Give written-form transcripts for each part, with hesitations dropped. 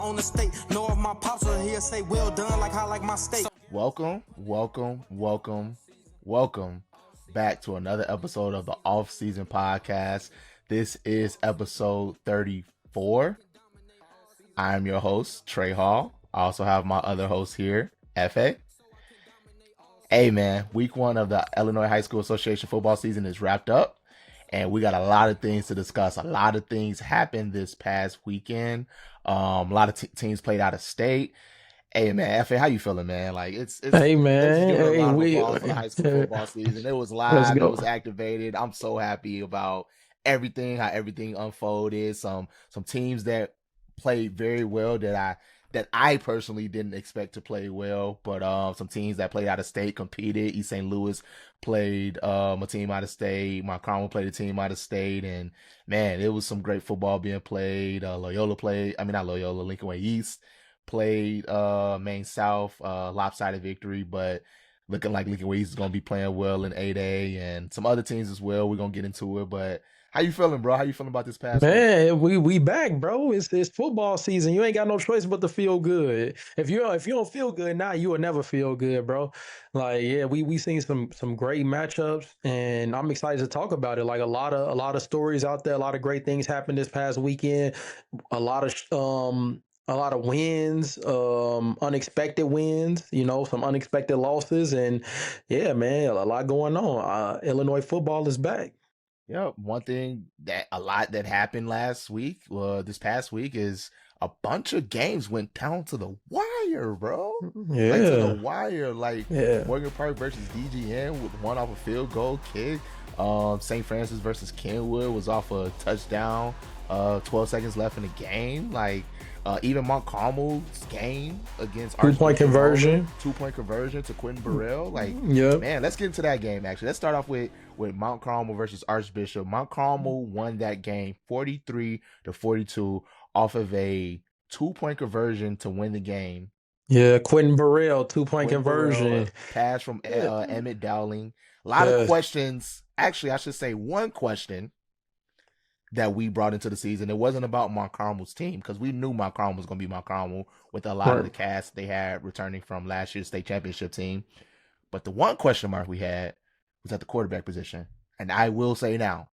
own estate. Know if my pops will hear say well done like I like my steak. Welcome back to another episode of the Off-Season Podcast. This is episode 34. I am your host, Trey Hall. I also have my other host here, Efe. Hey man, week one of the Illinois High School Association football season is wrapped up, and we got a lot of things to discuss. A lot of things happened this past weekend. A lot of teams played out of state. Hey man, Efe, how you feeling, man? Like it's hey man, for the high school football season. It was live, it was activated. I'm so happy about everything, how everything unfolded. Some teams that played very well that I personally didn't expect to play well, but some teams that played out of state competed. East St. Louis played a team out of state. Mount Carmel played a team out of state, and man, it was some great football being played. Lincoln Way East played Maine South, lopsided victory, but looking like Lincoln Way East is going to be playing well in 8A, and some other teams as well. We're going to get into it, but how you feeling, bro? How you feeling about this past week? We back, bro. It's football season. You ain't got no choice but to feel good. If you don't feel good now, you will never feel good, bro. Like, yeah, we seen some great matchups, and I'm excited to talk about it. Like a lot of stories out there, a lot of great things happened this past weekend. A lot of wins, unexpected wins, some unexpected losses, and yeah, man, a lot going on. Illinois football is back. Yeah, one thing that happened this past week is a bunch of games went down to the wire, bro. Yeah. Like to the wire. Morgan Park versus DGN with one off a field goal kick. St. Francis versus Kenwood was off a touchdown. 12 seconds left in the game. Even Mount Carmel's game against 2-point conversion. 2-point conversion to Quentin Burrell. Yep. Man, let's get into that game, actually. Let's start off with Mount Carmel versus Archbishop. Mount Carmel won that game 43-42 off of a 2-point conversion to win the game. Yeah, Quentin Burrell, 2-point conversion. Burrell, pass from Emmett Dowling. A lot of questions. Actually, I should say one question that we brought into the season. It wasn't about Mount Carmel's team, because we knew Mount Carmel was going to be Mount Carmel with a lot of the cast they had returning from last year's state championship team. But the one question mark we had was at the quarterback position. And I will say now,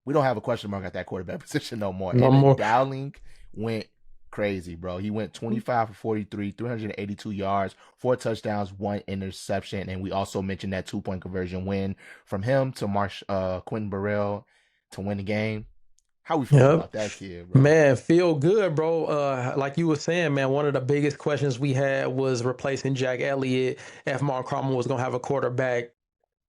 we don't have a question mark at that quarterback position no more. Emmett Dowling went crazy, bro. He went 25 for 43, 382 yards, 4 touchdowns, 1 interception. And we also mentioned that 2-point conversion win from him to Quentin Burrell to win the game. How we feel about that kid, bro? Man, feel good, bro. Like you were saying, man, one of the biggest questions we had was replacing Jack Elliott if Mount Carmel was going to have a quarterback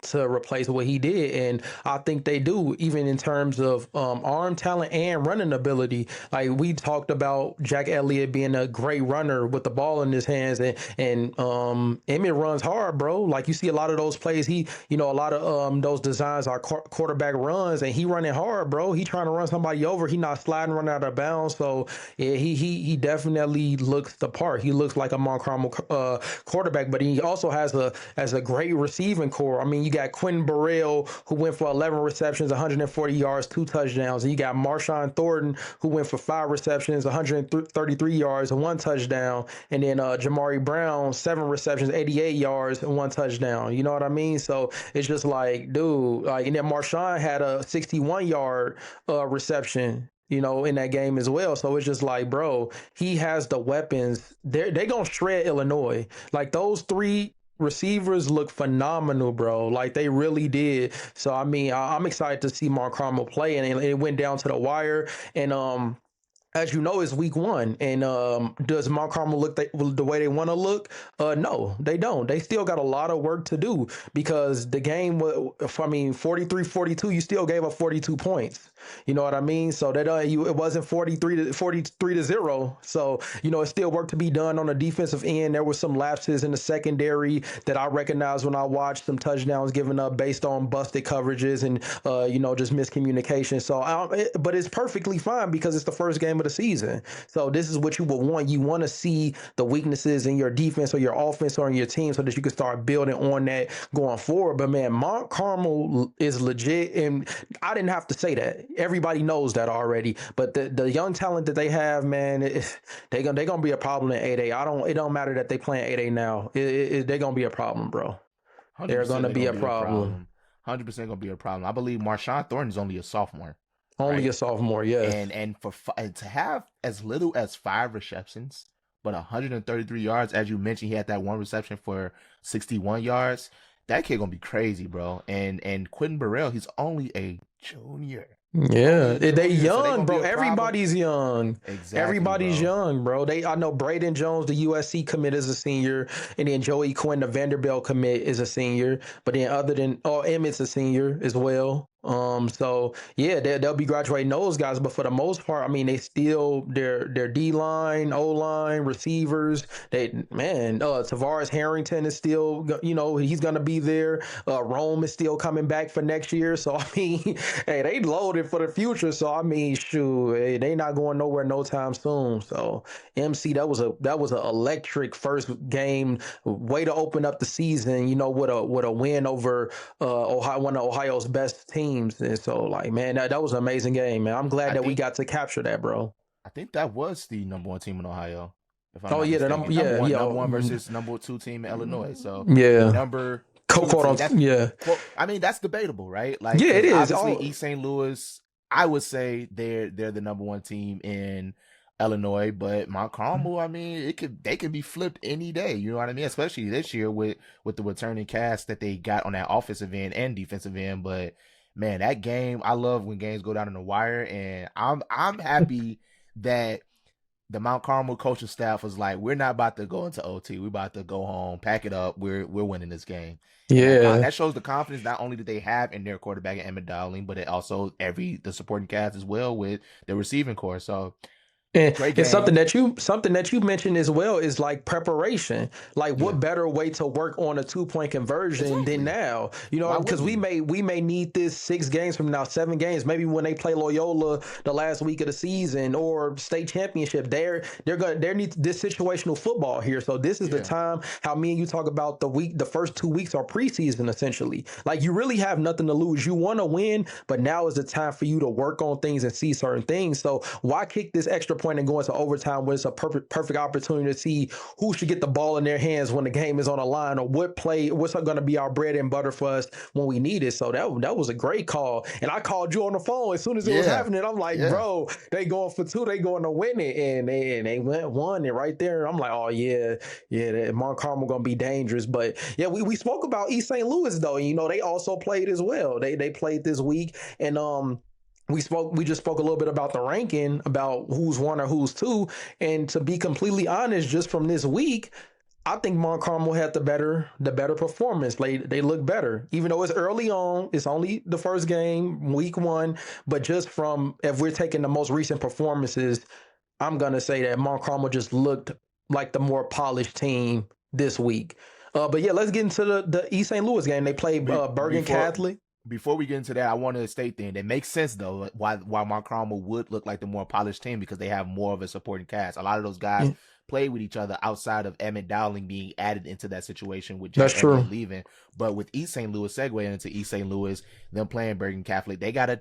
to replace what he did, and I think they do, even in terms of arm talent and running ability. Like we talked about Jack Elliott being a great runner with the ball in his hands, and Emmett runs hard, bro. Like you see a lot of those plays, a lot of those designs are quarterback runs, and he running hard, bro. He trying to run somebody over, he not sliding, running out of bounds. So yeah, he definitely looks the part. He looks like a Mount Carmel quarterback, but he also has a great receiving core. I mean, you got Quentin Burrell, who went for 11 receptions, 140 yards, 2 touchdowns. And you got Marshawn Thornton, who went for 5 receptions, 133 yards, and 1 touchdown. And then Jamari Brown, 7 receptions, 88 yards, and 1 touchdown. You know what I mean? So it's just like, dude, and then Marshawn had a 61-yard reception, in that game as well. So it's just like, bro, he has the weapons. They're going to shred Illinois. Like those 3 receivers look phenomenal, bro. Like they really did. So I mean, I'm excited to see Mount Carmel play, and it went down to the wire. And as you know, it's week one. And does Mount Carmel look the way they want to look? No, they don't. They still got a lot of work to do, because the game, 43-42, you still gave up 42 points. You know what I mean? So that it wasn't 43-0. So, it's still work to be done on the defensive end. There were some lapses in the secondary that I recognized when I watched some touchdowns given up based on busted coverages and, just miscommunication. So, but it's perfectly fine, because it's the first game of the season. So this is what you would want. You want to see the weaknesses in your defense or your offense or in your team, so that you can start building on that going forward. But man, Mount Carmel is legit, and I didn't have to say that. everybody knows that already. But the young talent that they have, man, they gonna be a problem in 8A. It don't matter that they playing 8A now. They're gonna be a problem, bro. They're 100% gonna they're be gonna a be a problem. problem. 100% gonna be a problem. I believe Marshawn Thornton's only a sophomore, Only right? a sophomore, yes. And to have as little as 5 receptions, but 133 yards, as you mentioned, he had that one reception for 61 yards. That kid gonna be crazy, bro. And Quentin Burrell, he's only a junior. Yeah, they So they young, gonna be bro. a problem. Everybody's young. Exactly, Everybody's bro. young, bro. I know Braden Jones, the USC commit, is a senior, and then Joey Quinn, the Vanderbilt commit, is a senior. But then Emmett's a senior as well. So yeah, they'll be graduating those guys. But for the most part, I mean, they still their D line, O line, receivers. Tavares Harrington is still, he's gonna be there. Rome is still coming back for next year. So I mean, hey, they loaded for the future. So I mean, shoot, hey, they not going nowhere no time soon. So MC, that was an electric first game, way to open up the season. With a win over Ohio, one of Ohio's best teams. And so, like, man, that was an amazing game, man. I'm glad I that we think got to capture that, bro. I think that was the number one team in Ohio, if I'm Oh not yeah, mistaken. Number one versus number two team in Illinois. So the yeah. number two Quote team, on, yeah, I mean, that's debatable, right? Like, yeah, it because is. obviously Oh, East St. Louis, I would say they're the number one team in Illinois, but Mount Carmel, I mean, they could be flipped any day. You know what I mean? Especially this year with the returning cast that they got on that offensive end and defensive end. But man, that game, I love when games go down in the wire, and I'm happy that the Mount Carmel coaching staff was like, we're not about to go into OT. We're about to go home, pack it up. We're winning this game. And yeah. that shows the confidence not only that they have in their quarterback Emmett Dowling, but it also the supporting cast as well with the receiving core. So great And game. something that you mentioned as well is like preparation. Like, Yeah, what better way to work on a 2-point conversion than exactly. now? Why Because wouldn't you? we may need this 6 games from now, 7 games. Maybe when they play Loyola the last week of the season or state championship, they need this situational football here. So this is the Yeah, time. How me and you talk about the first 2 weeks are preseason essentially. Like, you really have nothing to lose. You want to win, but now is the time for you to work on things and see certain things. So why kick this extra point and go into overtime when it's a perfect opportunity to see who should get the ball in their hands when the game is on the line, or what's going to be our bread and butter for us when we need it. So that was a great call. And I called you on the phone as soon as it was yeah, happening. I'm like, yeah. bro, they going for 2, they going to win it. And they went 1, and right there, I'm like, oh yeah, Mount Carmel going to be dangerous. But yeah, we spoke about East St. Louis though. They also played as well. They played this week, and we just spoke a little bit about the ranking, about who's 1 or who's 2. And to be completely honest, just from this week, I think Mount Carmel had the better performance. They look better, even though it's early on. It's only the first game, week 1. But just from, if we're taking the most recent performances, I'm gonna say that Mount Carmel just looked like the more polished team this week. But yeah, let's get into the East St. Louis game. They played Bergen Before Catholic. before we get into that, I want to state then it makes sense though why Mount Carmel would look like the more polished team, because they have more of a supporting cast. A lot of those guys play with each other outside of Emmett Dowling being added into that situation with That's Jack true. Elliott leaving. But with East St. Louis segueing into East St. Louis, them playing Bergen Catholic, they got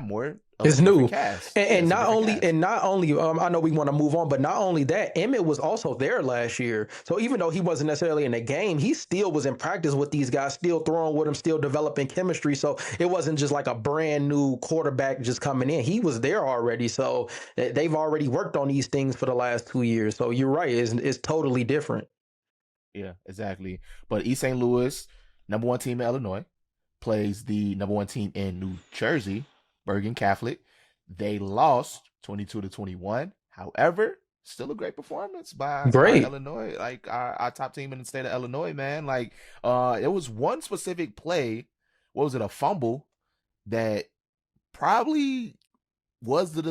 more of It's a new, different cast. and It's a not different only, cast. I know we want to move on, but not only that, Emmett was also there last year. So even though he wasn't necessarily in the game, he still was in practice with these guys, still throwing with them, still developing chemistry. So it wasn't just like a brand new quarterback just coming in. He was there already. So they've already worked on these things for the last 2 years. So you're right, it's totally different. Yeah, exactly. But East St. Louis, number one team in Illinois, plays the number one team in New Jersey, Bergen Catholic. They lost 22-21. However, still a great performance by our Great. Illinois, like our top team in the state of Illinois, man. Like, it was one specific play. What was it? A fumble that probably was the could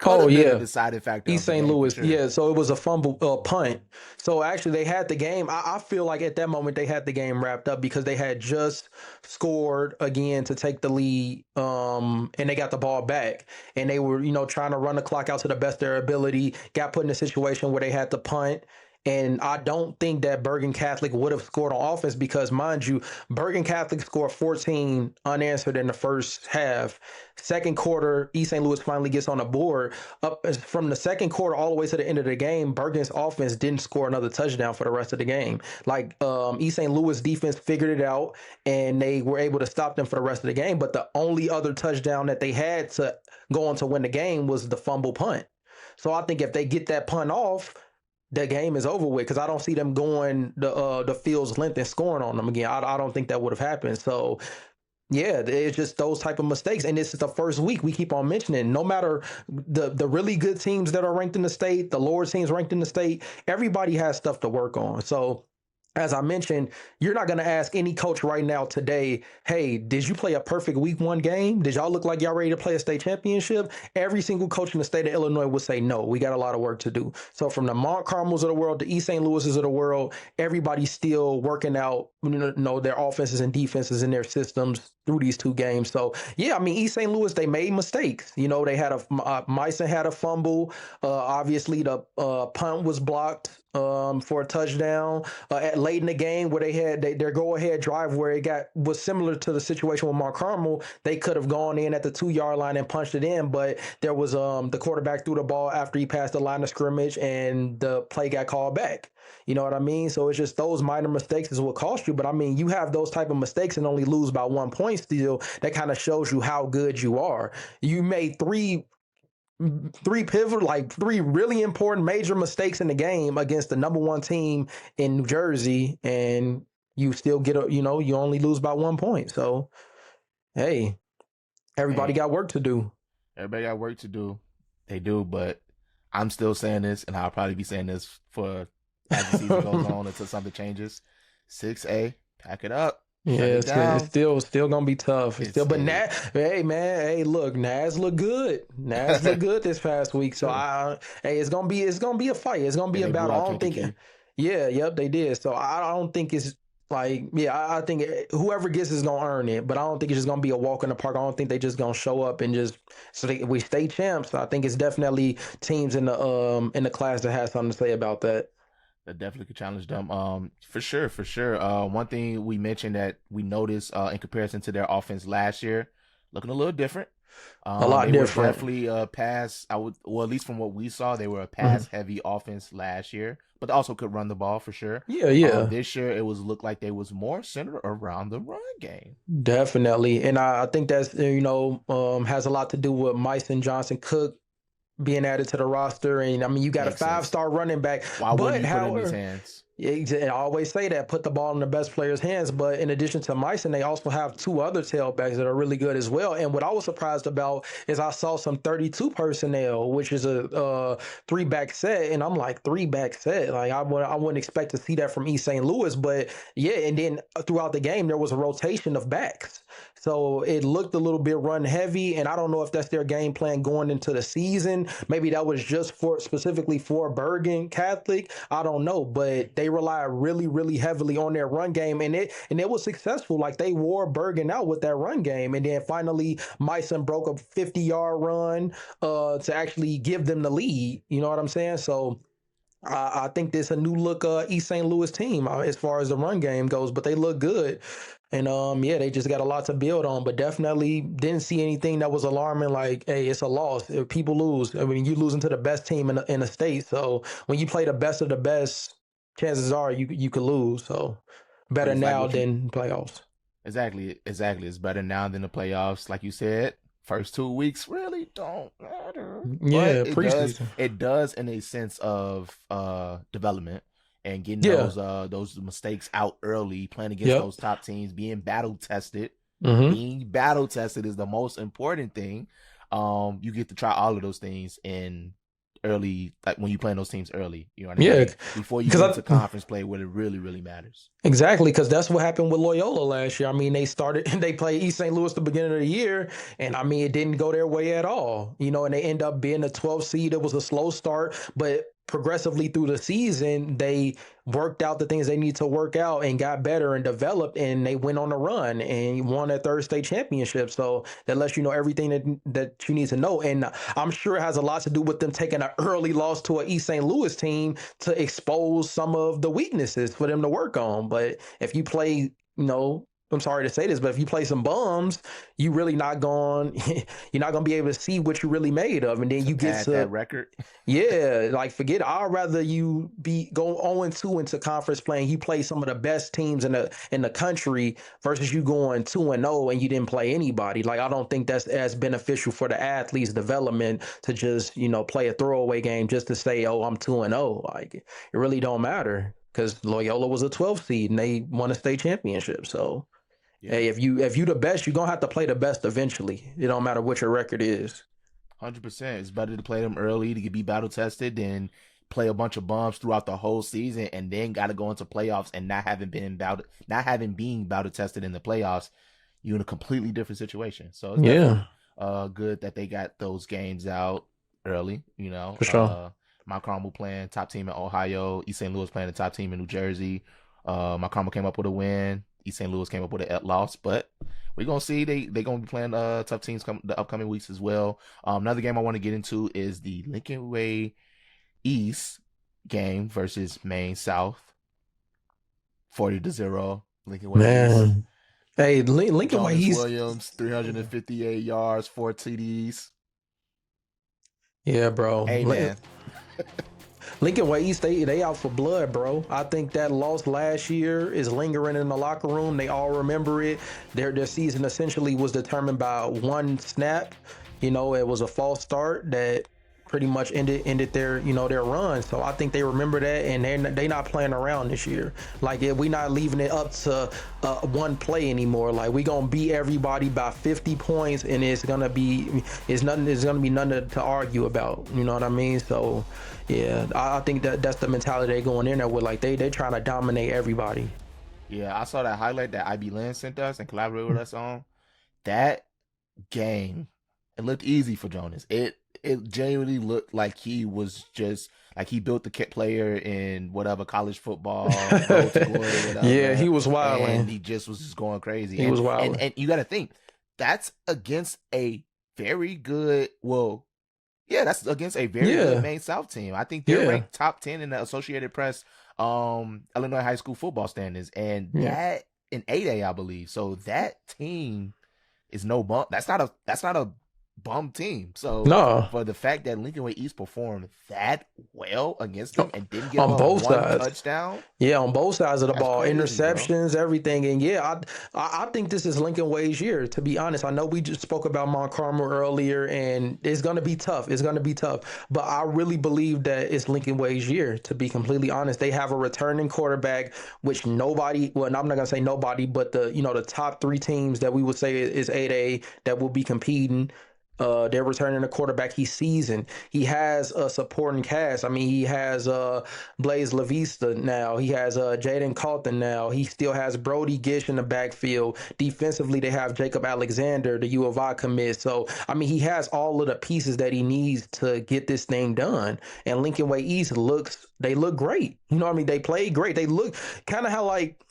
Oh have been the yeah. deciding factor East of the St. game for Louis, sure. yeah. So it was a fumble punt. So actually, they had the game. I feel like at that moment they had the game wrapped up because they had just scored again to take the lead, and they got the ball back, and they were trying to run the clock out to the best of their ability. Got put in a situation where they had to punt, And I don't think that Bergen Catholic would have scored on offense because, mind you, Bergen Catholic scored 14 unanswered in the first half. Second quarter, East St. Louis finally gets on the board. Up from the second quarter all the way to the end of the game, Bergen's offense didn't score another touchdown for the rest of the game. Like East St. Louis defense figured it out, and they were able to stop them for the rest of the game. But the only other touchdown that they had to go on to win the game was the fumble punt. So I think if they get that punt off, the game is over with because I don't see them going the field's length and scoring on them again. I don't think that would have happened. So yeah, it's just those type of mistakes. And this is the first week we keep on mentioning. No matter the really good teams that are ranked in the state, the lower teams ranked in the state, everybody has stuff to work on. So as I mentioned, you're not going to ask any coach right now today, hey, did you play a perfect week 1 game? Did y'all look like y'all ready to play a state championship? Every single coach in the state of Illinois would say, no, we got a lot of work to do. So from the Mont Carmels of the world, the East St. Louis's of the world, everybody's still working out, their offenses and defenses and their systems through these 2 games. So yeah, I mean, East St. Louis, they made mistakes. They had Meissen had a fumble. Obviously the punt was blocked for a touchdown late in the game where they had their go-ahead drive where it was similar to the situation with Mont Carmel. They could have gone in at the 2-yard line and punched it in, but there was the quarterback threw the ball after he passed the line of scrimmage and the play got called back. You know what I mean? So it's just those minor mistakes is what cost you. But I mean, you have those type of mistakes and only lose by 1 point still. That kind of shows you how good you are. You made three pivotal, like 3 really important major mistakes in the game against the number 1 team in New Jersey, and you still get you only lose by 1 point. So, hey, everybody got work to do. Everybody got work to do. They do, but I'm still saying this, and I'll probably be saying this for as the season goes on until something changes. 6A, pack it up. Yeah, it's still gonna be tough. But look, Naz look good. Naz look good this past week. So it's gonna be a fight. It's gonna be a battle. I don't think. They did. So I don't think it's like, I think whoever gets is gonna earn it. But I don't think it's just gonna be a walk in the park. I don't think they just gonna show up and just we stay champs. I think it's definitely teams in the class that has something to say about that. That definitely could challenge them. For sure. One thing we mentioned that we noticed in comparison to their offense last year, looking a little different. A lot different. Definitely at least from what we saw, they were a pass-heavy offense last year, but they also could run the ball for sure. Yeah. This year, it looked like they was more centered around the run game. Definitely, and I think that's has a lot to do with Meissen Johnson Cook being added to the roster. And I mean, you got a 5-star running back. Why wouldn't you put it in his hands? I always say that, put the ball in the best player's hands. But in addition to Meissen, they also have 2 other tailbacks that are really good as well. And what I was surprised about is I saw some 32 personnel, which is a 3-back set. And I'm like, 3-back set? Like I wouldn't expect to see that from East St. Louis. But yeah, and then throughout the game, there was a rotation of backs. So it looked a little bit run heavy, and I don't know if that's their game plan going into the season. Maybe that was just specifically for Bergen Catholic. I don't know, but they rely really, really heavily on their run game, and it was successful. Like they wore Bergen out with that run game, and then finally Meissen broke a 50-yard run to actually give them the lead. You know what I'm saying? So I think this a new look East St. Louis team as far as the run game goes, but they look good. And they just got a lot to build on, but definitely didn't see anything that was alarming. Like, hey, it's a loss. If people lose, I mean, you losing to the best team in the state. So when you play the best of the best, chances are you could lose. So better now than playoffs. Exactly. It's better now than the playoffs. Like you said, first 2 weeks really don't matter. Yeah, it does in a sense of development. And getting those mistakes out early, playing against those top teams, being battle tested. Being battle tested is the most important thing. You get to try all of those things in early, like when you play those teams early. You know what I mean? Before you get into conference play, where it really, really matters. Exactly, because that's what happened with Loyola last year. I mean, they played East St. Louis at the beginning of the year, and I mean, it didn't go their way at all. And they end up being a 12 seed. It was a slow start, but progressively through the season, they worked out the things they need to work out and got better and developed, and they went on a run and won their third state championship. So that lets you know everything that you need to know. And I'm sure it has a lot to do with them taking an early loss to an East St. Louis team to expose some of the weaknesses for them to work on. But if you play, I'm sorry to say this, but if you play some bums, you really not going you're not going to be able to see what you really made of. And then you get to that record. Yeah, like forget it. I'd rather you go 0-2 into conference playing. You play some of the best teams in the country versus you going 2-0 and you didn't play anybody. Like I don't think that's as beneficial for the athlete's development to just, play a throwaway game just to say, oh, I'm 2-0. Like it really don't matter because Loyola was a 12th seed and they won a state championship. So Yeah. hey, if you the best, you're gonna have to play the best eventually. It don't matter what your record is. 100%. It's better to play them early to be battle tested than play a bunch of bums throughout the whole season and then got to go into playoffs and not having been battle tested in the playoffs. You're in a completely different situation. So it's good that they got those games out early. For sure. Mount Carmel playing top team in Ohio. East St. Louis playing the top team in New Jersey. Mount Carmel came up with a win. East St. Louis came up with a loss, but we're going to see. They're going to be playing tough teams the upcoming weeks as well. Another game I want to get into is the Lincoln Way East game versus Maine South. 40-0. Lincoln Way East. Hey, Lincoln Way East. Williams, 358 yards, 4 TDs. Yeah, bro. Hey, man. Lincoln Way East, they out for blood, bro. I think that loss last year is lingering in the locker room. They all remember it. Their season essentially was determined by one snap. It was a false start that pretty much ended their their run. So I think they remember that, and they not playing around this year. Like we not leaving it up to one play anymore. Like we gonna beat everybody by 50 points, and it's gonna be nothing to argue about. You know what I mean? So yeah, I think that's the mentality they going in there with. Like they trying to dominate everybody. Yeah, I saw that highlight that IB Lynn sent us and collaborated with us on. That game, it looked easy for Jonas. It genuinely looked like he was just like he built the player in whatever college football, road to glory, whatever. Yeah, he was wild, and he just was just going crazy. He was wild, and you got to think that's against a very good. Well, yeah, that's against a very good Maine South team. I think they're ranked top 10 in the Associated Press Illinois high school football standings, and that in 8A, I believe. So that team is no bump. That's not a bum team. So for the fact that Lincoln Way East performed that well against them and didn't give on up both one sides. touchdown. Yeah, on both sides of the ball, crazy, interceptions, bro. everything. And I think this is Lincoln Way's year, to be honest. I know we just spoke about Mount Carmel earlier, and it's going to be tough. It's going to be tough. But I really believe that it's Lincoln Way's year, to be completely honest. They have a returning quarterback, which nobody, well, I'm not going to say nobody, but the top three teams that we would say is 8A that will be competing. They're returning a quarterback. He's seasoned. He has a supporting cast. I mean, he has Blaze LaVista now. He has Jaden Calton now. He still has Brody Gish in the backfield. Defensively, they have Jacob Alexander, the U of I commit. So, I mean, he has all of the pieces that he needs to get this thing done. And Lincoln Way East look great. You know what I mean? They play great. They look kind of how like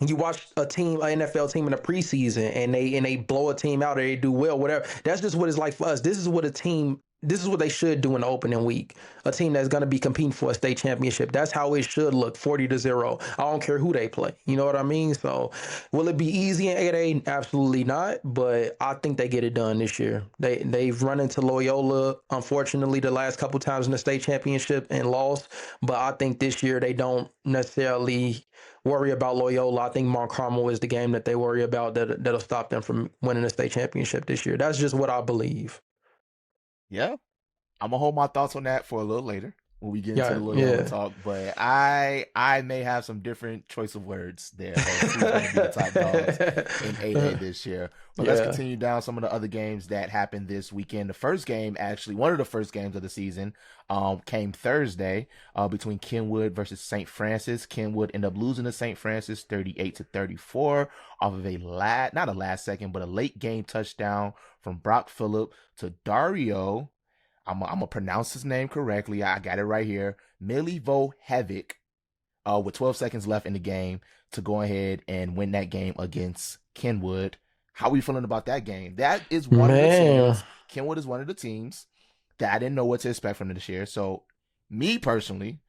you watch an NFL team in the preseason and they blow a team out or they do well, whatever. That's just what it's like for us. This is what they should do in the opening week. A team that's going to be competing for a state championship. That's how it should look, 40-0. I don't care who they play. You know what I mean? So will it be easy in 8A? Absolutely not. But I think they get it done this year. They've run into Loyola, unfortunately, the last couple times in the state championship and lost. But I think this year they don't necessarily worry about Loyola. I think Mount Carmel is the game that they worry about that'll stop them from winning the state championship this year. That's just what I believe. Yeah, I'm gonna hold my thoughts on that for a little later when we get into the Loyola talk. But I may have some different choice of words there. Who's going to be the top dogs in 8A this year? But let's continue down some of the other games that happened this weekend. The first game, actually, one of the first games of the season, came Thursday between Kenwood versus St. Francis. Kenwood ended up losing to St. Francis 38-34 off of not a last second, but a late game touchdown from Brock Phillip to Dario I'm gonna pronounce his name correctly. I got it right here. Milivojevic, with 12 seconds left in the game to go ahead and win that game against Kenwood. How are we feeling about that game? That is one of the teams. Kenwood is one of the teams that I didn't know what to expect from this year. So, me personally,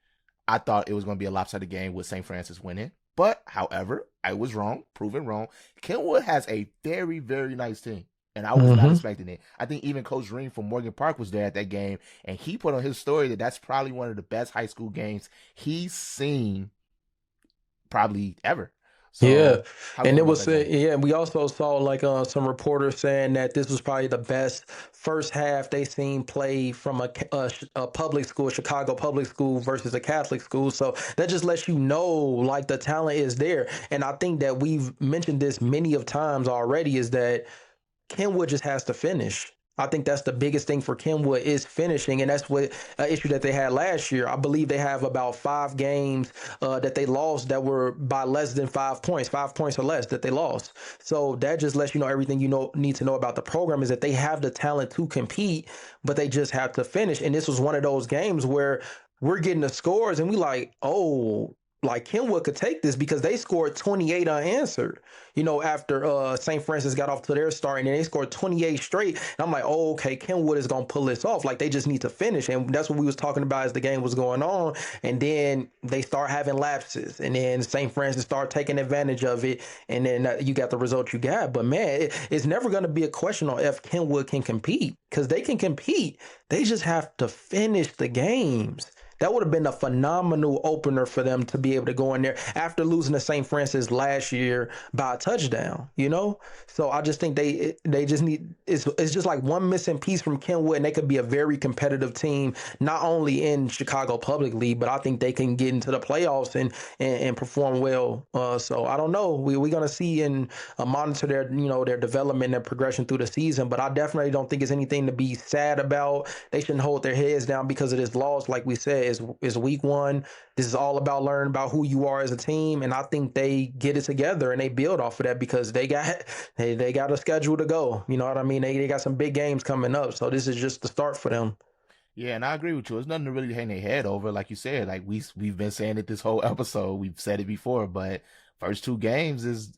I thought it was going to be a lopsided game with St. Francis winning. But, however, I was wrong, proven wrong. Kenwood has a very, very nice team. And I was not expecting it. I think even Coach Ream from Morgan Park was there at that game. And he put on his story that that's probably one of the best high school games he's seen probably ever. So, yeah, and it was and we also saw like some reporters saying that this was probably the best first half they seen play from a public school, Chicago public school versus a Catholic school. So that just lets you know like the talent is there. And I think that we've mentioned this many of times already is that Kenwood just has to finish. I think that's the biggest thing for Kenwood is finishing, and that's what issue that they had last year. I believe they have about 5 games that they lost that were by less than 5 points, 5 points or less that they lost. So that just lets you know everything you need to know about the program is that they have the talent to compete, but they just have to finish. And this was one of those games where we're getting the scores and we like, oh, like Kenwood could take this because they scored 28 unanswered, after St. Francis got off to their start and then they scored 28 straight. And I'm like, oh, okay, Kenwood is going to pull this off. Like they just need to finish. And that's what we was talking about as the game was going on. And then they start having lapses and then St. Francis start taking advantage of it. And then you got the result you got. But man, it's never going to be a question on if Kenwood can compete because they can compete. They just have to finish the games. That would have been a phenomenal opener for them to be able to go in there after losing to St. Francis last year by a touchdown, So I just think they just need it's just like one missing piece from Kenwood, and they could be a very competitive team, not only in Chicago Public League, but I think they can get into the playoffs and perform well. So I don't know. We're gonna see and monitor their their development and progression through the season, but I definitely don't think it's anything to be sad about. They shouldn't hold their heads down because of this loss, like we said. Is week 1. This is all about learning about who you are as a team, and I think they get it together and they build off of that because they got a schedule to go. You know what I mean? They got some big games coming up, so this is just the start for them. Yeah, and I agree with you. It's nothing to really hang their head over, like you said. Like we've been saying it this whole episode. We've said it before, but first 2 games is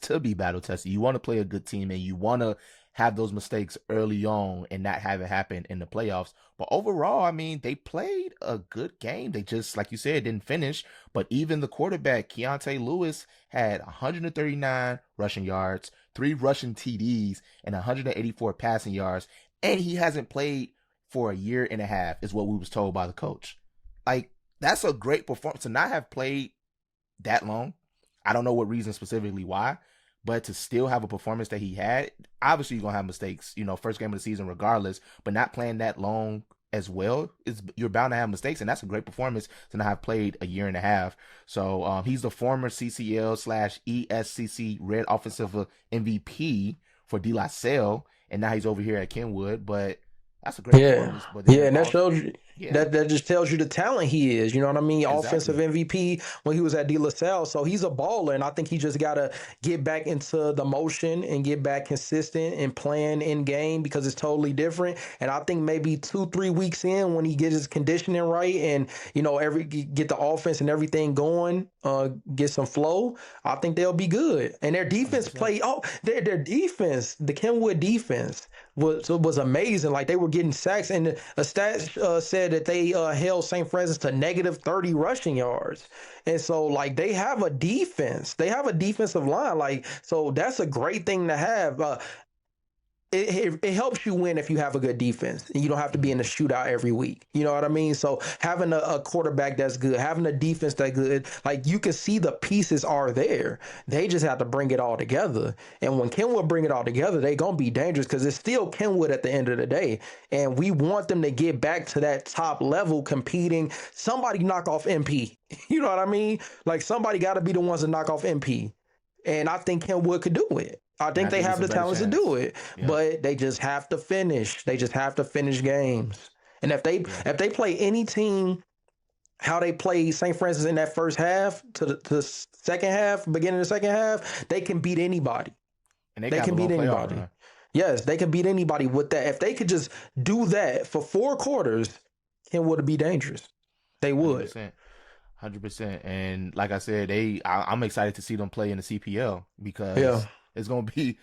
to be battle tested. You want to play a good team, and you want to have those mistakes early on and not have it happen in the playoffs. But overall, I mean, they played a good game. They just, like you said, didn't finish. But even the quarterback, Keontae Lewis, had 139 rushing yards, 3 rushing TDs, and 184 passing yards. And he hasn't played for a year and a half, is what we was told by the coach. Like, that's a great performance. To not have played that long, I don't know what reason specifically why, but to still have a performance that he had, obviously you're going to have mistakes, first game of the season regardless, but not playing that long as well, you're bound to have mistakes, and that's a great performance to not have played a year and a half. So he's the former CCL/ESCC Red Offensive MVP for De La Salle, and now he's over here at Kenwood, but that's a great performance. But and that shows you that just tells you the talent he is. You know what I mean? Exactly. Offensive MVP when he was at De La Salle. So he's a baller, and I think he just got to get back into the motion and get back consistent and playing in game because it's totally different. And I think maybe 2-3 weeks in when he gets his conditioning right and get the offense and everything going, get some flow, I think they'll be good. And their defense played. Their defense, the Kenwood defense was amazing. Like they were getting sacks, and a stat said that they held St. Francis to negative 30 rushing yards. And so like they have a defense. They have a defensive line. Like, so that's a great thing to have. It helps you win if you have a good defense and you don't have to be in a shootout every week. You know what I mean? So having a quarterback that's good, having a defense that's good, like you can see the pieces are there. They just have to bring it all together. And when Kenwood bring it all together, they going to be dangerous because it's still Kenwood at the end of the day. And we want them to get back to that top level competing. Somebody knock off MP. You know what I mean? Like somebody got to be the ones to knock off MP. And I think Kenwood could do it. I think they have the talents to do it, but they just have to finish. They just have to finish games. And if they play any team, how they play St. Francis in that first half to the second half, beginning of the second half, they can beat anybody. And they can beat anybody. Yes, they could beat anybody with that. If they could just do that for 4 quarters, Kenwood would be dangerous. They would. 100%. 100%. And like I said, I'm excited to see them play in the CPL Yeah. because it's gonna be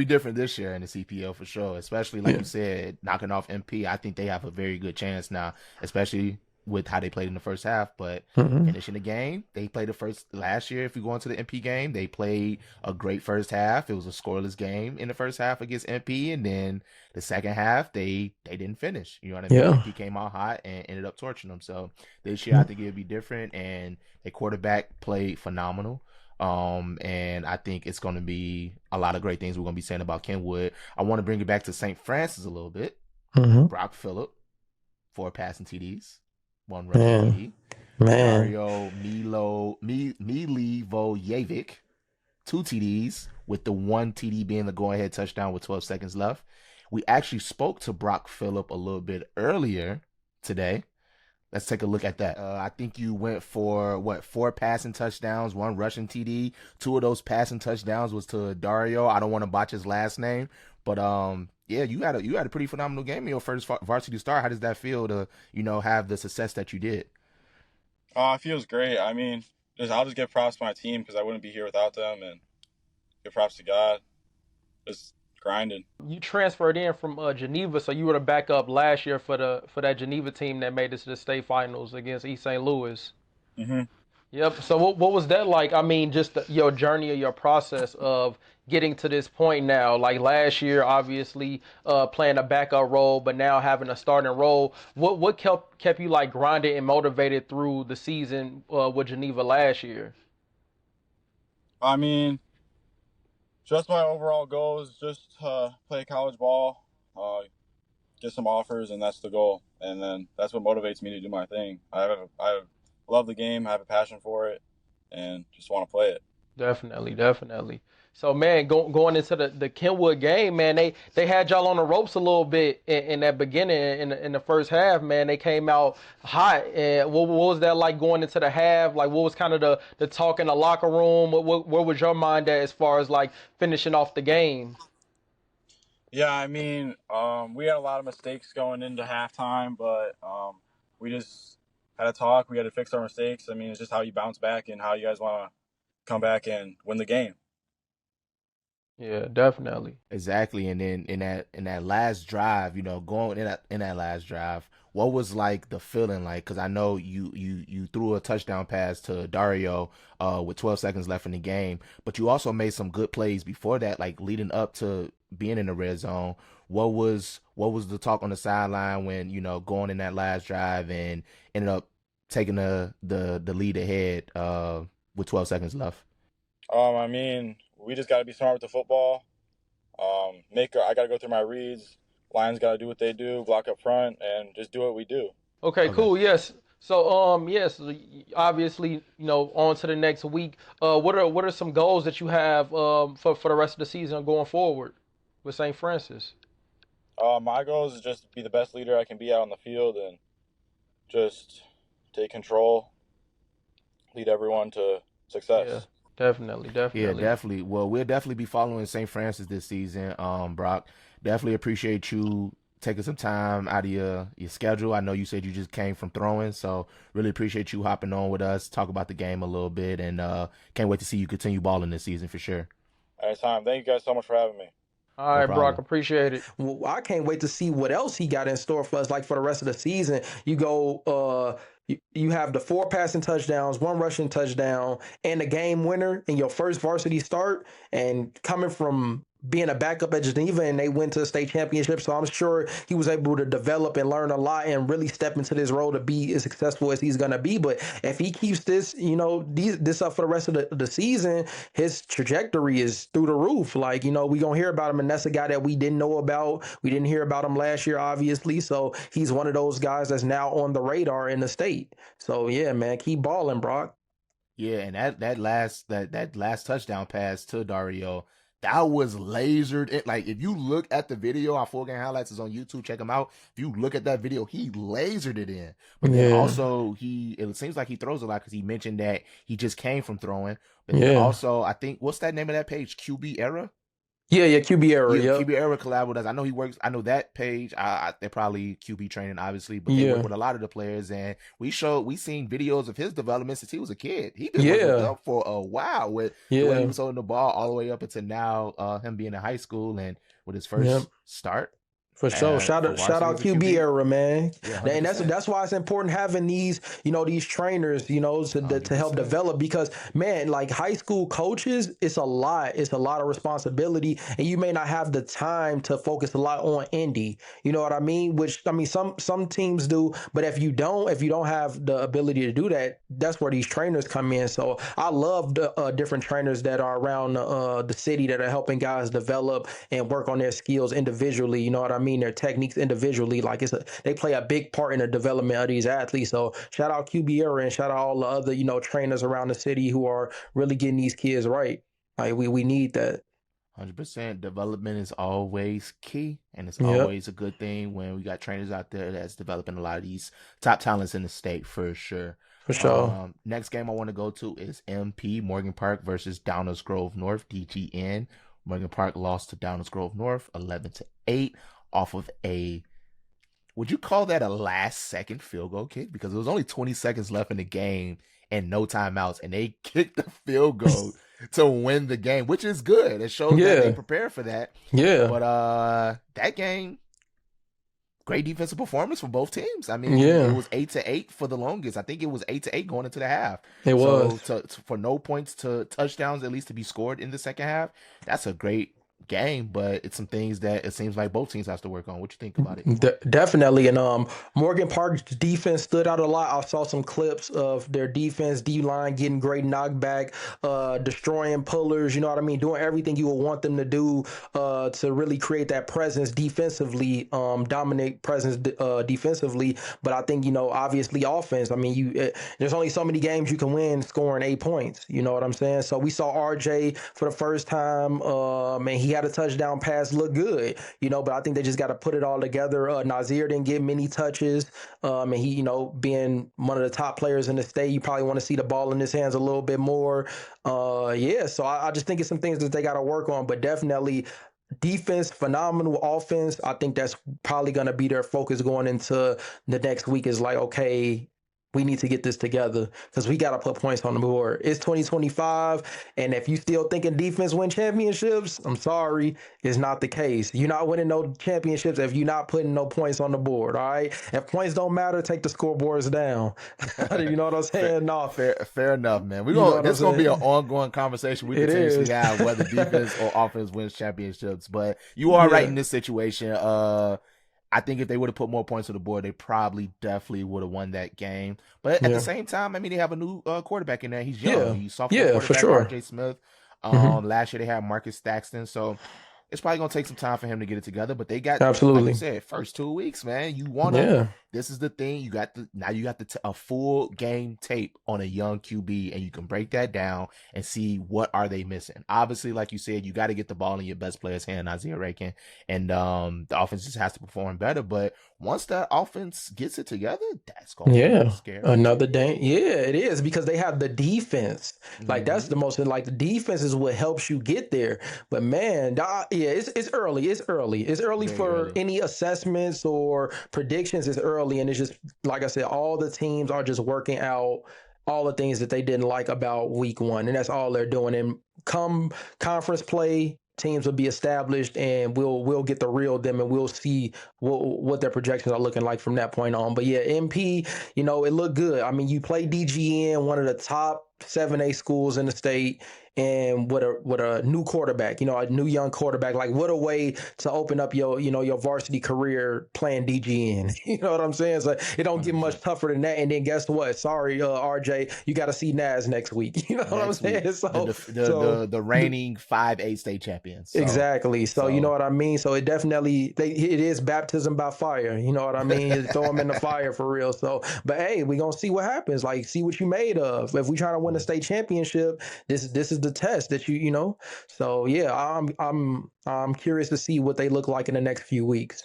different this year in the CPL for sure. Especially like Yeah. you said, knocking off MP. I think they have a very good chance now, especially with how they played in the first half. But Hmm. finishing the game, they played the first last year. If you go into the MP game, they played a great first half. It was a scoreless game in the first half against MP, and then the second half they didn't finish. You know what I mean? Yeah. MP came out hot and ended up torching them. So this year I think it'll be different, and a quarterback played phenomenal. And I think it's going to be a lot of great things we're going to be saying about Kenwood. I want to bring it back to St. Francis a little bit. Hmm. Brock Phillip, 4 passing TDs, 1 rushing Man. TD. Man. Dario Milivojevic, 2 TDs, with the 1 TD being the go-ahead touchdown with 12 seconds left. We actually spoke to Brock Phillip a little bit earlier today. Let's take a look at that. I think you went for 4 passing touchdowns, 1 rushing TD. 2 of those passing touchdowns was to Dario. I don't want to botch his last name, but yeah, you had a pretty phenomenal game in your first varsity start. How does that feel to have the success that you did? It feels great. I mean, I'll just give props to my team because I wouldn't be here without them, and give props to God. Just grinding. You transferred in from Geneva, so you were the backup last year for that Geneva team that made it to the state finals against East St. Louis. hmm Yep. So what was that like? I mean, just your journey or your process of getting to this point now. Like last year, obviously playing a backup role, but now having a starting role. What kept you like grinded and motivated through the season with Geneva last year? I mean, just my overall goal is just play college ball, get some offers, and that's the goal. And then that's what motivates me to do my thing. I love the game, I have a passion for it, and just want to play it. Definitely, definitely. So man, going into the Kenwood game, man, they had y'all on the ropes a little bit in that beginning in the first half, man. They came out hot. And what was that like going into the half? Like what was kind of the talk in the locker room? Where was your mind at as far as like finishing off the game? Yeah, I mean, we had a lot of mistakes going into halftime, but we just had a talk. We had to fix our mistakes. I mean, it's just how you bounce back and how you guys want to come back and win the game. Yeah, definitely. Exactly. And then in that last drive, going in that last drive, what was like the feeling like? Because I know you threw a touchdown pass to Dario with 12 seconds left in the game, but you also made some good plays before that, like leading up to being in the red zone. What was the talk on the sideline when going in that last drive and ended up taking the lead ahead with 12 seconds left? I mean, we just got to be smart with the football. I got to go through my reads. Lions got to do what they do, block up front, and just do what we do. Okay, Okay. cool. Yes. So, yes, obviously, on to the next week. What are some goals that you have for the rest of the season going forward with St. Francis? My goal is just to be the best leader I can be out on the field and just take control, lead everyone to Yeah, success. definitely, Yeah, definitely. definitely. Well, we'll definitely be following St. Francis this season. Brock, definitely appreciate you taking some time out of your schedule. I know you said you just came from throwing, so really appreciate you hopping on with us, talk about the game a little bit, and can't wait to see you continue balling this season for sure. Anytime. Thank you guys so much for having me. All No right, Brock, problem. appreciate it. Well, I can't wait to see what else he got in store for us, like for the rest of the season. You go, you have the 4 passing touchdowns, 1 rushing touchdown, and the game winner in your first varsity start, and coming from being a backup at Geneva, and they went to the state championship. So I'm sure he was able to develop and learn a lot and really step into this role to be as successful as he's gonna be. But if he keeps this, this up for the rest of the season, his trajectory is through the roof. Like, we gonna hear about him, and that's a guy that we didn't know about. We didn't hear about him last year, obviously. So he's one of those guys that's now on the radar in the state. So yeah, man, keep balling, Brock. Yeah, and that last touchdown pass to Dario, that was lasered. Like if you look at the video, our full game highlights is on YouTube. Check them out. If you look at that video, he lasered it in. But then Yeah, also it seems like he throws a lot because he mentioned that he just came from throwing. But then yeah. also I think what's that name of that page? QB era. Yeah, QB era. Yeah, Yep. QB Era collab with us. I know he works. I know that page. They're probably QB training, obviously, but they Yeah. work with a lot of the players. And we seen videos of his development since he was a kid. He been working with Yeah. them for a while with the way he Yeah. was holding the ball all the way up until now. Him being in high school and with his Yep. first start. For sure. Shout For varsity out as a QB QB. era, man. Yeah, And 100%. that's why it's important having these, these trainers, to help 100%. develop, because man, like high school coaches, it's a lot. It's a lot of responsibility, and you may not have the time to focus a lot on indie. You know what I mean? Which I mean some teams do, but if you don't have the ability to do that, that's where these trainers come in. So I love the different trainers that are around the city that are helping guys develop and work on their skills individually. You know what I mean? Their techniques individually, like they play a big part in the development of these athletes. So shout out QB Era and shout out all the other trainers around the city who are really getting these kids right. Like we need that. 100%. Development is always key, and it's Yep. always a good thing when we got trainers out there that's developing a lot of these top talents in the state for sure. For sure. Next game I want to go to is MP Morgan Park versus Downers Grove North, DGN. Morgan Park lost to Downers Grove North 11-8 off of would you call that a last second field goal kick? Because there was only 20 seconds left in the game and no timeouts, and they kicked the field goal to win the game, which is good. It shows that they prepared for that. Yeah. But that game, great defensive performance for both teams. I mean, Yeah. it was 8-8 for the longest. I think it was 8-8 going into the half. It was. So for no points to touchdowns at least to be scored in the second half, that's a great game, but it's some things that it seems like both teams have to work on. What you think about it? Definitely. And Morgan Park's defense stood out a lot. I saw some clips of their defense, D-line getting great knockback, destroying pullers, you know what I mean, doing everything you would want them to do to really create that presence defensively, dominate presence defensively. But I think, obviously offense, I mean, there's only so many games you can win scoring 8 points, you know what I'm saying? So we saw RJ for the first time, and he had a touchdown pass, look good, but I think they just got to put it all together. Nazir didn't get many touches, and he, being one of the top players in the state, you probably want to see the ball in his hands a little bit more. So I just think it's some things that they got to work on, but definitely defense, phenomenal offense. I think that's probably going to be their focus going into the next week is like, okay, we need to get this together because we got to put points on the board. It's 2025, and if you still thinking defense win championships, I'm sorry, it's not the case. You're not winning no championships if you're not putting no points on the board, all right? If points don't matter, take the scoreboards down. You know what I'm saying? No. Fair enough, man. This is going to be an ongoing conversation we potentially have whether defense or offense wins championships, but you are right in this situation. I think if they would have put more points on the board, they definitely would have won that game. But at the same time, I mean, they have a new quarterback in there. He's young. He's sophomore quarterback, for sure. RJ Smith. Last year they had Marcus Staxton. So it's probably going to take some time for him to get it together. But they got, absolutely, like you said, first 2 weeks, man. You want to, this is the thing. You got a full game tape on a young QB, and you can break that down and see what are they missing. Obviously, like you said, you got to get the ball in your best player's hand, Isaiah Rakin, and the offense just has to perform better. But once that offense gets it together, that's going to be scary. Another day. Yeah, it is because they have the defense. Like that's the most, like the defense is what helps you get there. But man, it's early. It's early. It's early for any assessments or predictions. It's early, and it's just like I said, all the teams are just working out all the things that they didn't like about week one, and that's all they're doing. And come conference play, teams will be established, and we'll get the real them, and we'll see what their projections are looking like from that point on. But yeah, MP, it looked good. I mean, you play DGN, one of the top 7A schools in the state, and with a new quarterback, a new young quarterback. Like, what a way to open up your varsity career playing DGN. You know what I'm saying? So it don't get much tougher than that. And then guess what? Sorry, RJ, you got to see Naz next week. You know what I'm saying? So the reigning 5A state champions. So. Exactly. So you know what I mean? So it definitely, it is baptism by fire. You know what I mean? Throw them in the fire for real. So, but hey, we're going to see what happens. Like, see what you made of. If we trying to win a state championship, this is the test that you know. So yeah, I'm curious to see what they look like in the next few weeks.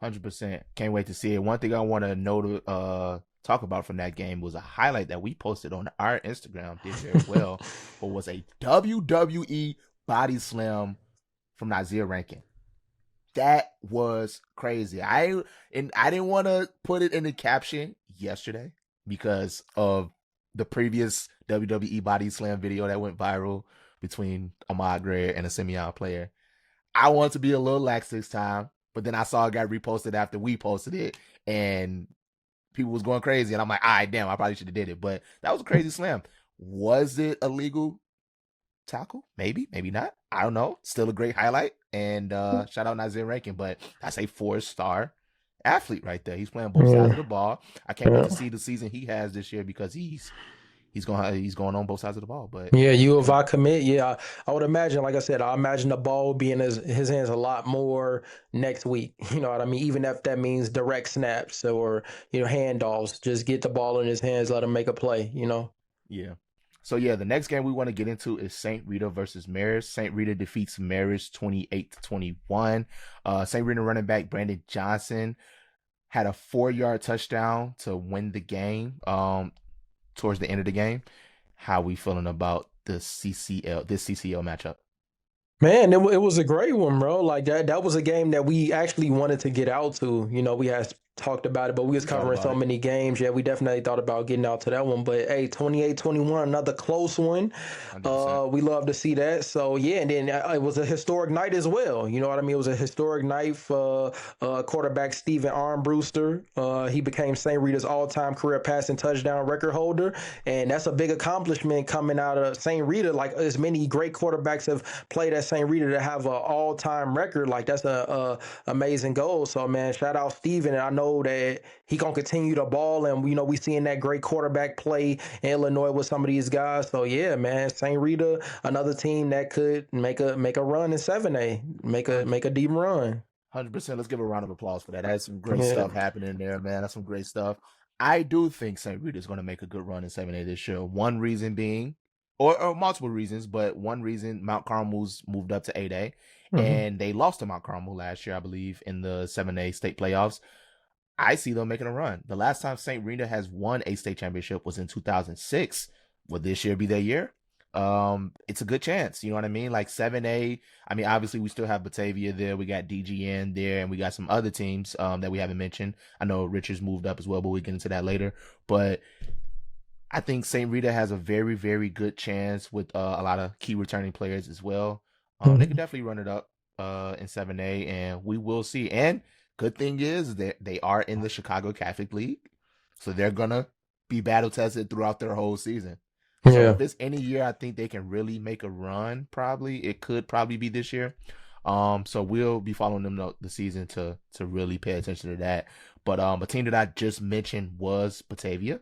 100%. Can't wait to see it. One thing I want to talk about from that game was a highlight that we posted on our Instagram, did very well, but was a WWE body slam from Nazir Rankin. That was crazy. I didn't want to put it in the caption yesterday because of the previous WWE Body Slam video that went viral between Ahmad Gray and a Simeon player. I wanted to be a little lax this time, but then I saw it got reposted after we posted it, and people was going crazy, and I'm like, all right, damn, I probably should have did it. But that was a crazy slam. Was it a legal tackle? Maybe, maybe not. I don't know. Still a great highlight. And shout out Nazir Rankin, but that's a 4-star athlete right there. He's playing both sides of the ball. I can't wait to see the season he has this year because he's going on both sides of the ball. But yeah, if I commit, I would imagine, like I said, I imagine the ball will be in his hands a lot more next week. You know what I mean? Even if that means direct snaps or, handoffs, just get the ball in his hands, let him make a play, Yeah. So, the next game we want to get into is St. Rita versus Marist. St. Rita defeats Marist 28-21. St. Rita running back Brandon Johnson had a 4-yard touchdown to win the game towards the end of the game. How we feeling about this CCL matchup? Man, it was a great one, bro. Like that was a game that we actually wanted to get out to. We had talked about it, but we was covering so many games. Yeah, we definitely thought about getting out to that one. But hey, 28-21, another close one. 100%. We love to see that. So yeah, and then it was a historic night as well. You know what I mean? It was a historic night for quarterback Steven Armbruster. He became St. Rita's all-time career passing touchdown record holder, and that's a big accomplishment coming out of St. Rita. Like, as many great quarterbacks have played at St. Rita to have an all-time record, like that's a amazing goal. So man, shout out Steven, and I know that he gonna continue to ball, and we seeing that great quarterback play in Illinois with some of these guys. So yeah, man, St. Rita, another team that could make a run in 7A, make a deep run. 100%. Let's give a round of applause for that. That's some great stuff happening there, man. That's some great stuff. I do think St. Rita is going to make a good run in 7A this year. One reason being, or multiple reasons, but one reason, Mount Carmel's moved up to 8A, and they lost to Mount Carmel last year, I believe, in the 7A state playoffs. I see them making a run. The last time St. Rita has won a state championship was in 2006. Will this year be their year? It's a good chance. You know what I mean? Like 7A. I mean, obviously we still have Batavia there. We got DGN there, and we got some other teams that we haven't mentioned. I know Richards moved up as well, but we'll get into that later. But I think St. Rita has a very, very good chance with a lot of key returning players as well. They could definitely run it up in 7A, and we will see. And good thing is that they are in the Chicago Catholic League, so they're gonna be battle tested throughout their whole season. So if it's any year, I think they can really make a run. It could probably be this year. So we'll be following them the season to really pay attention to that. But a team that I just mentioned was Batavia.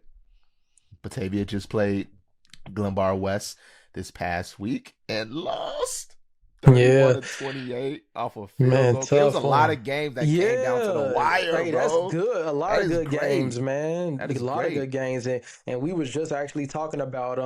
Batavia just played Glenbard West this past week and lost 31-28 off of field goal. There was a lot of games that came down to the wire, hey, bro. That's good. A lot of good games, man. That is a lot great. of good games. And we was just actually talking about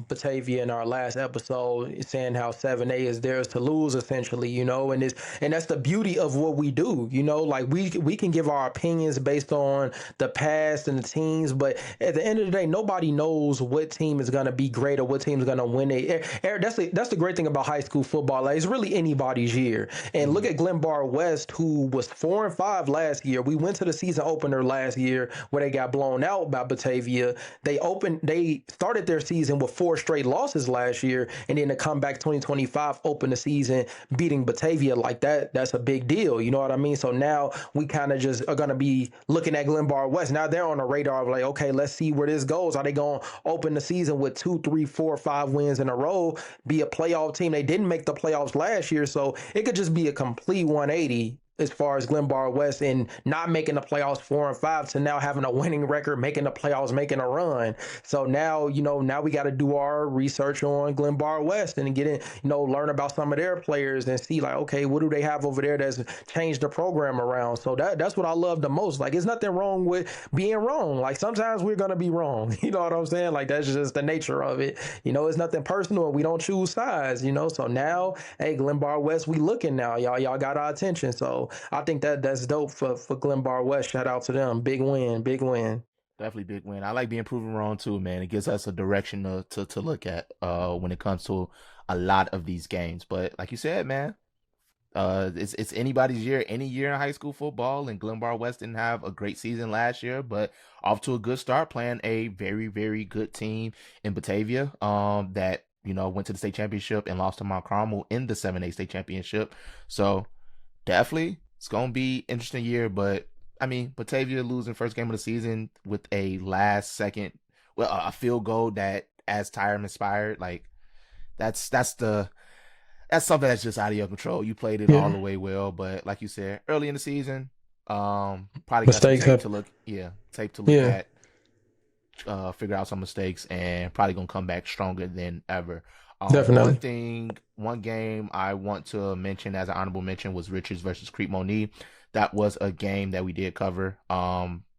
Batavia in our last episode, saying how 7A is theirs to lose, essentially, and that's the beauty of what we do, like we can give our opinions based on the past and the teams, but at the end of the day, nobody knows what team is gonna be great or what team is gonna win it. That's the great thing about high school football. Like, it's really anybody's year. And look at Glenbard West, who was 4-5 last year. We went to the season opener last year where they got blown out by Batavia. They started their season with 4 straight losses last year, and then to come back 2025, open the season beating Batavia like that. That's a big deal. You know what I mean? So now we kind of just are going to be looking at Glenbard West. Now they're on the radar of like, okay, let's see where this goes. Are they going to open the season with 2, 3, 4, 5 wins in a row, be a playoff team? They didn't make the playoffs last year, so it could just be a complete 180 as far as Glenbard West and not making the playoffs 4-5 to now having a winning record, making the playoffs, making a run. So now, now we got to do our research on Glenbard West and get in, learn about some of their players and see like, okay, what do they have over there that's changed the program around? So that's what I love the most. Like, there's nothing wrong with being wrong. Like, sometimes we're going to be wrong. You know what I'm saying? Like, that's just the nature of it. It's nothing personal. We don't choose sides, So now, hey, Glenbard West, we looking now. Y'all got our attention. So I think that's dope for Glenbard West. Shout out to them. Big win. Definitely big win. I like being proven wrong too, man. It gives us a direction to look at when it comes to a lot of these games. But like you said, man, It's anybody's year, any year in high school football, and Glenbard West didn't have a great season last year, but off to a good start, playing a very, very good team in Batavia, that, went to the state championship and lost to Mount Carmel in the 7A state championship. So definitely it's gonna be interesting year, but I mean, Batavia losing first game of the season with a last second, well, a field goal that as Tyram inspired, like that's something that's just out of your control. You played it all the way well, but like you said, early in the season, probably got some tape to look at, figure out some mistakes, and probably gonna come back stronger than ever. Definitely. One game I want to mention as an honorable mention was Richards versus Crete-Monee. That was a game that we did cover.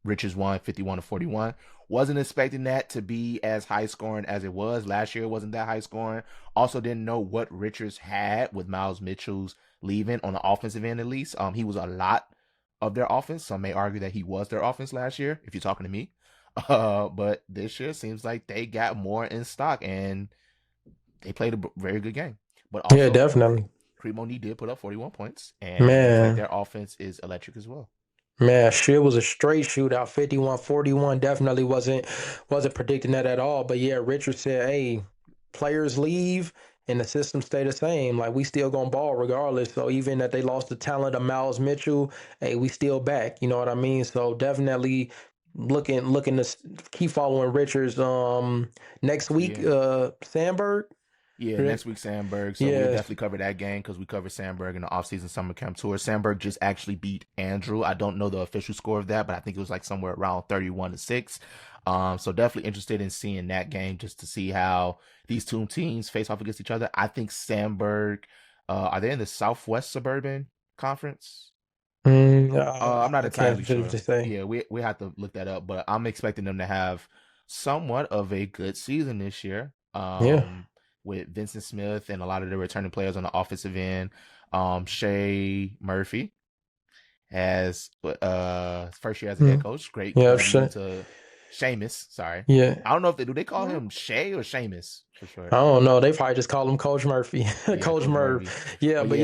Richards won 51-41. Wasn't expecting that to be as high scoring as it was. Last year it wasn't that high scoring. Also didn't know what Richards had with Miles Mitchell's leaving on the offensive end, at least. He was a lot of their offense. Some may argue that he was their offense last year, if you're talking to me. But this year seems like they got more in stock and they played a very good game. But also, yeah, definitely. Crete-Monee did put up 41 points, and it looks like their offense is electric as well. Man, shit was a straight shootout, 51-41. Definitely wasn't predicting that at all. But yeah, Richard said, hey, players leave and the system stay the same. Like, we still gonna ball regardless. So even that they lost the talent of Miles Mitchell, hey, we still back. You know what I mean? So definitely looking to keep following Richards. Next week, Sandberg. Yeah, next week Sandberg. So we'll definitely cover that game because we covered Sandberg in the offseason summer camp tour. Sandberg just actually beat Andrew. I don't know the official score of that, but I think it was like somewhere around 31-6. So definitely interested in seeing that game just to see how these two teams face off against each other. I think Sandberg, are they in the Southwest Suburban Conference? I'm not entirely sure. Yeah, we have to look that up, but I'm expecting them to have somewhat of a good season this year. With Vincent Smith and a lot of the returning players on the offensive end. Shae Murphy as first year as a head coach. Great. To Seamus, sorry. Yeah. I don't know if they call him Shae or Seamus for sure. I don't know. They probably just call him Coach Murphy. Coach Murph. Yeah, but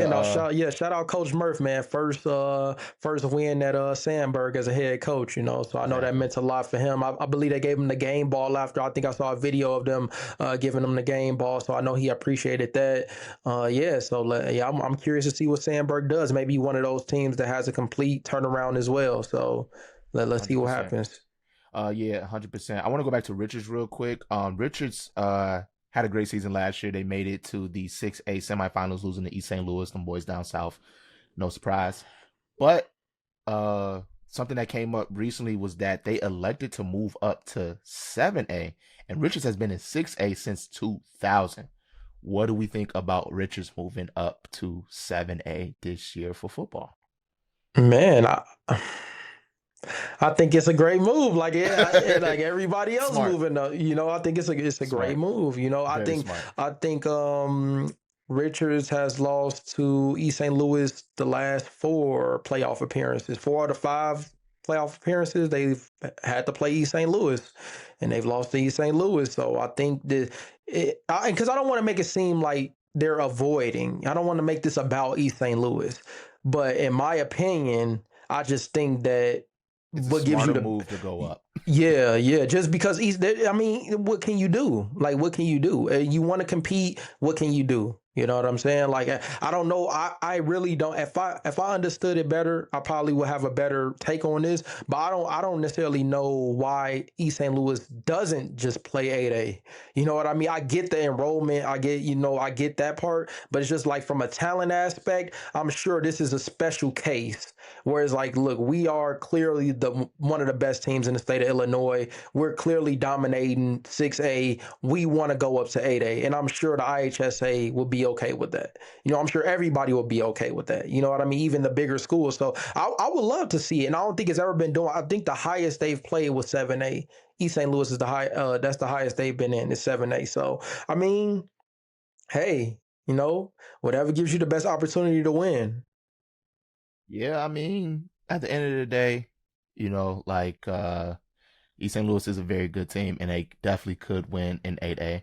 shout out Coach Murph, man. First win at Sandberg as a head coach, So I know that meant a lot for him. I believe they gave him the game ball after. I think I saw a video of them giving him the game ball, so I know he appreciated that. I'm curious to see what Sandberg does. Maybe one of those teams that has a complete turnaround as well. So let's see what happens. 100%. I want to go back to Richards real quick. Richards had a great season last year. They made it to the 6A semifinals, losing to East St. Louis, them boys down south. No surprise. But something that came up recently was that they elected to move up to 7A, and Richards has been in 6A since 2000. What do we think about Richards moving up to 7A this year for football? Man, I think it's a great move. Like everybody else moving up. I think it's a great move. I think Richards has lost to East St. Louis the last 4 playoff appearances. 4 out of 5 playoff appearances, they've had to play East St. Louis, and they've lost to East St. Louis. So I think because I don't want to make it seem like they're avoiding. I don't want to make this about East St. Louis, but in my opinion, I just think that what gives you the move to go up. Yeah. Just because what can you do? Like, what can you do? You want to compete. What can you do? You know what I'm saying? Like, I don't know. I really don't. If I understood it better, I probably would have a better take on this. But I don't necessarily know why East St. Louis doesn't just play 8A. You know what I mean? I get the enrollment. I get that part. But it's just like from a talent aspect, I'm sure this is a special case. Whereas, like, look, we are clearly one of the best teams in the state of Illinois. We're clearly dominating 6A. We want to go up to 8A. And I'm sure the IHSA will be okay with that. I'm sure everybody will be okay with that. You know what I mean? Even the bigger schools. So I would love to see it. And I don't think it's ever been done. I think the highest they've played was 7A. East St. Louis is that's the highest they've been in is 7A. So, I mean, hey, whatever gives you the best opportunity to win. Yeah, I mean, at the end of the day, East St. Louis is a very good team, and they definitely could win in 8A.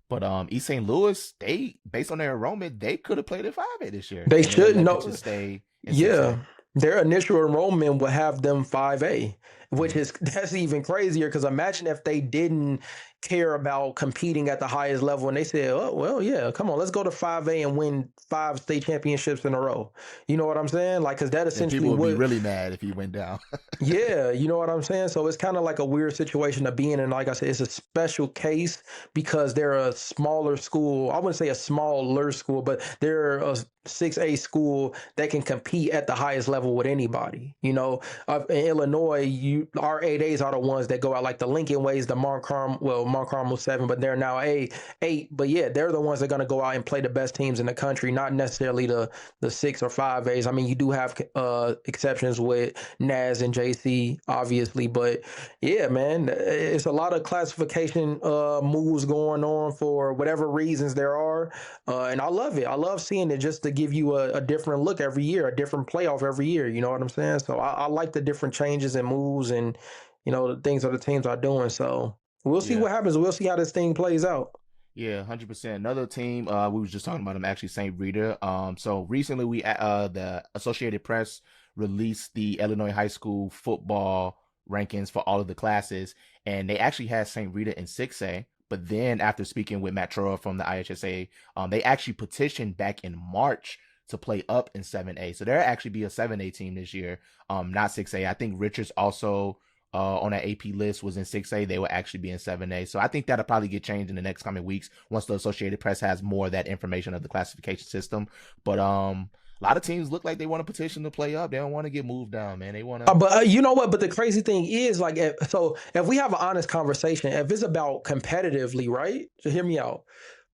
But East St. Louis, they based on their enrollment, they could have played at 5A this year. They And they should elected know. to stay in Yeah, 6A. their initial enrollment will have them 5A, which Mhm. is that's even crazier because imagine if they didn't care about competing at the highest level and they said, "Oh, well, yeah, come on, let's go to 5A and win 5 state championships in a row." You know what I'm saying? Like, because that Then essentially people would be would. really mad if he went down. Yeah, you know what I'm saying? So it's kind of like a weird situation to be in. And like I said, it's a special case because they're a smaller school. I wouldn't say a smaller school, but they're a 6A school that can compete at the highest level with anybody. You know, in Illinois, our 8As are the ones that go out like the Lincoln Ways, the Mount Carmel 7, but they're now 8. But yeah, they're the ones that are going to go out and play the best teams in the country, not necessarily the 6 or 5As. I mean, you do have exceptions with Naz and JC, obviously, but yeah, man, it's a lot of classification moves going on for whatever reasons there are, and I love it. I love seeing it just to give you a different look every year, a different playoff every year. You know what I'm saying? So I like the different changes and moves, and the things that the teams are doing. So we'll see Yeah. what happens. We'll see how this thing plays out. Yeah, 100%. Another team, we was just talking about them, actually, St. Rita. So recently the Associated Press released the Illinois high school football rankings for all of the classes, and they actually had St. Rita in 6A. But then after speaking with Matt Troa from the IHSA, they actually petitioned back in March to play up in 7A. So there'll actually be a 7A team this year, not 6A. I think Richards also on that AP list was in 6A. They will actually be in 7A. So I think that'll probably get changed in the next coming weeks once the Associated Press has more of that information of the classification system. But a lot of teams look like they want to petition to play up. They don't want to get moved down, man. They want to. But you know what? But the crazy thing is, like, if we have an honest conversation, if it's about competitively, right? So hear me out.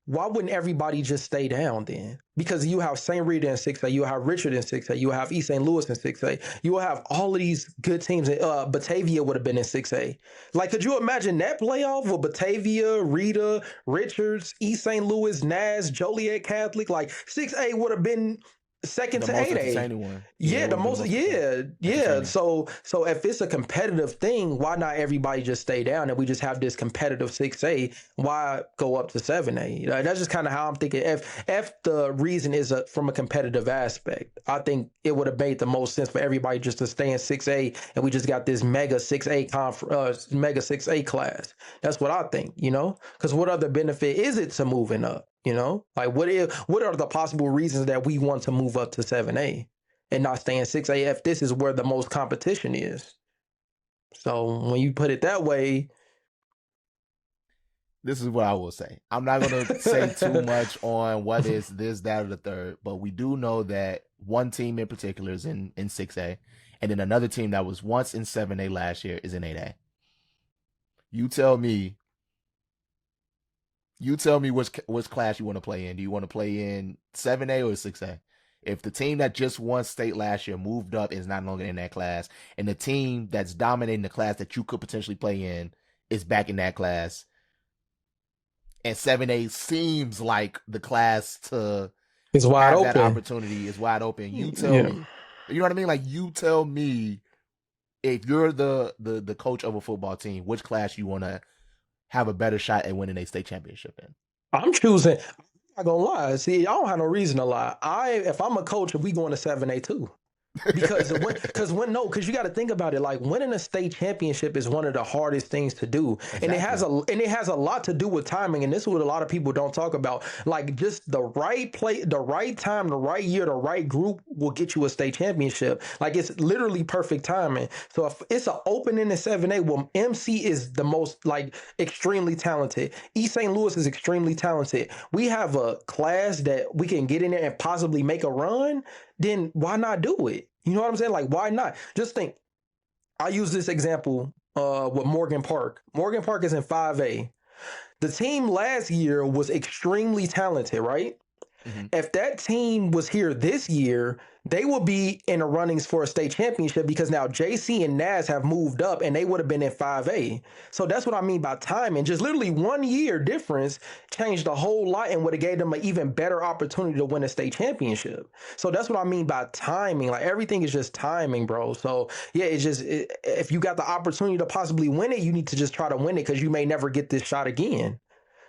Why wouldn't everybody just stay down then? Because you have St. Rita in 6A, you have Richard in 6A, you have East St. Louis in 6A, you will have all of these good teams. Batavia would have been in 6A. Like, could you imagine that playoff with Batavia, Rita, Richards, East St. Louis, Naz, Joliet Catholic? Like, 6A would have been second The to most 8A. entertaining one. Yeah, the most. Yeah. entertaining. So if it's a competitive thing, why not everybody just stay down and we just have this competitive 6A? Why go up to 7A? That's just kind of how I'm thinking. If the reason is from a competitive aspect, I think it would have made the most sense for everybody just to stay in 6A, and we just got this mega 6A class. That's what I think. Because what other benefit is it to moving up? Like what are the possible reasons that we want to move up to 7A and not stay in 6A if this is where the most competition is? So when you put it that way, this is what I will say. I'm not going to say too much on what is this, that, or the third, but we do know that one team in particular is in 6A, and then another team that was once in 7A last year is in 8A. You tell me which class you want to play in. Do you want to play in 7A or 6A? If the team that just won state last year moved up is not longer in that class, and the team that's dominating the class that you could potentially play in is back in that class, and 7A seems like the class to it's wide have open. that opportunity is wide open. You tell me. You know what I mean? Like, you tell me, if you're the coach of a football team, which class you want to have a better shot at winning a state championship in. I'm choosing. I'm not gonna lie. See, I don't have no reason to lie. If I'm a coach, we going to 7A too. Because you got to think about it. Like, winning a state championship is one of the hardest things to do, exactly. and it has a lot to do with timing. And this is what a lot of people don't talk about. Like, just the right play, the right time, the right year, the right group will get you a state championship. Like, it's literally perfect timing. So if it's an opening in 7A, well, MC is the most extremely talented. East St. Louis is extremely talented. We have a class that we can get in there and possibly make a run. Then why not do it? You know what I'm saying? Like, why not? Just think. I use this example with Morgan Park. Morgan Park is in 5A. The team last year was extremely talented, right? Mm-hmm. If that team was here this year, they would be in the runnings for a state championship because now JC and Naz have moved up and they would have been in 5A. So that's what I mean by timing. Just literally 1 year difference changed a whole lot and would have gave them an even better opportunity to win a state championship. So that's what I mean by timing. Like, everything is just timing, bro. So yeah, if you got the opportunity to possibly win it, you need to just try to win it because you may never get this shot again.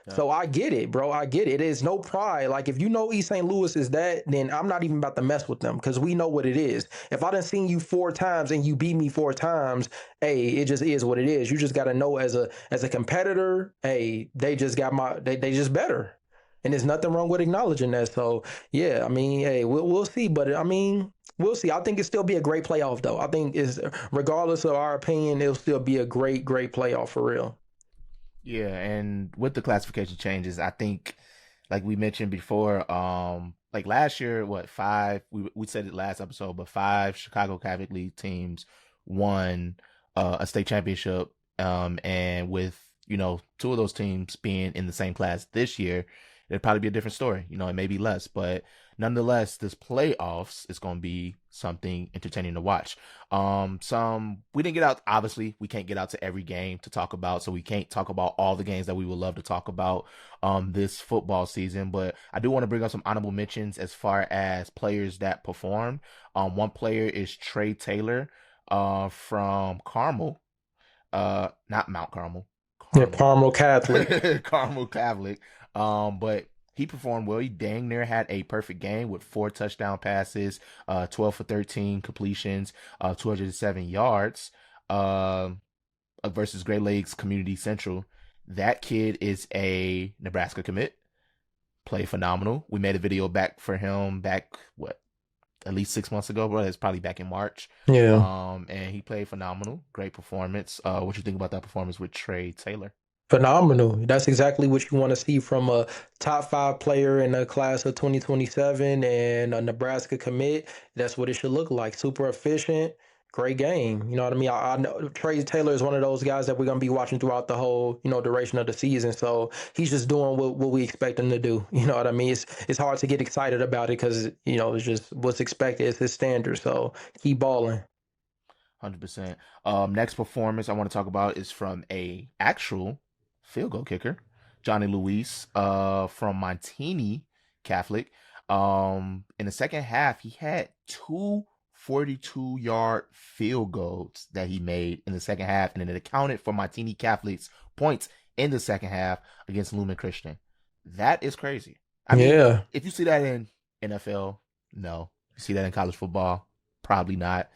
So I get it, bro. I get it. It is no pride. Like if you know East St. Louis is that, then I'm not even about to mess with them because we know what it is. If I done seen you 4 times and you beat me 4 times, hey, it just is what it is. You just got to know as a competitor, hey, they just got they just better, and there's nothing wrong with acknowledging that. So yeah, I mean, hey, we'll see, but I mean. We'll see. I think it'll still be a great playoff, though. I think is regardless of our opinion, it'll still be a great playoff for real. Yeah, and with the classification changes, I think, like we mentioned before, like last year, what, five? We said it last episode, but five Chicago Catholic League teams won a state championship. And with two of those teams being in the same class this year, it'd probably be a different story. It may be less, but nonetheless, this playoffs is going to be something entertaining to watch. We didn't get out. Obviously, we can't get out to every game to talk about, so we can't talk about all the games that we would love to talk about this football season. But I do want to bring up some honorable mentions as far as players that performed. One player is Trey Taylor, from Carmel, not Mount Carmel. Yeah, Carmel Catholic. Carmel Catholic. But he performed well. He dang near had a perfect game with 4 touchdown passes, 12 for 13 completions, 207 yards, versus Great Lakes Community Central. That kid is a Nebraska commit. Played phenomenal. We made a video back for him at least 6 months ago, bro. That's probably back in March. Yeah. And he played phenomenal. Great performance. What you think about that performance with Trey Taylor? Phenomenal. That's exactly what you want to see from a top 5 player in the class of 2027 and a Nebraska commit. That's what it should look like. Super efficient. Great game. You know what I mean? I know Trey Taylor is one of those guys that we're going to be watching throughout the whole, duration of the season. So he's just doing what we expect him to do. You know what I mean? It's hard to get excited about it because, it's just what's expected is his standard. So keep balling. 100%. Next performance I want to talk about is from a actual field goal kicker, Johnny Luis, from Montini Catholic. In the second half, he had 2 42-yard field goals that he made in the second half, and it accounted for Montini Catholic's points in the second half against Lumen Christian. That is crazy. I mean, if you see that in NFL, no. You see that in college football, probably not.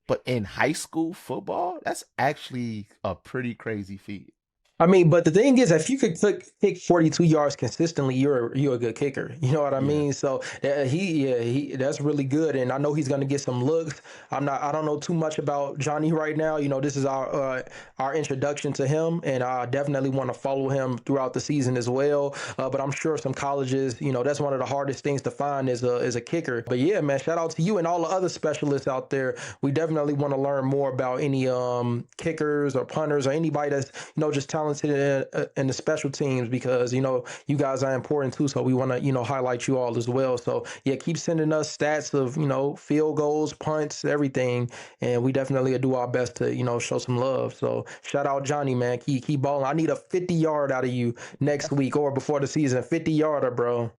But in high school football, that's actually a pretty crazy feat. I mean, but the thing is, if you could kick 42 yards consistently, you're a good kicker. You know what I mean? So he that's really good, and I know he's going to get some looks. I don't know too much about Johnny right now. This is our introduction to him, and I definitely want to follow him throughout the season as well. But I'm sure some colleges, that's one of the hardest things to find is a kicker. But yeah, man, shout out to you and all the other specialists out there. We definitely want to learn more about any kickers or punters or anybody that's just talented in the special teams, because you guys are important too, so we want to highlight you all as well. So yeah, keep sending us stats of field goals, punts, everything, and we definitely do our best to show some love. So shout out Johnny, man. Keep balling. I need a 50-yard out of you next week or before the season. 50-yarder, bro.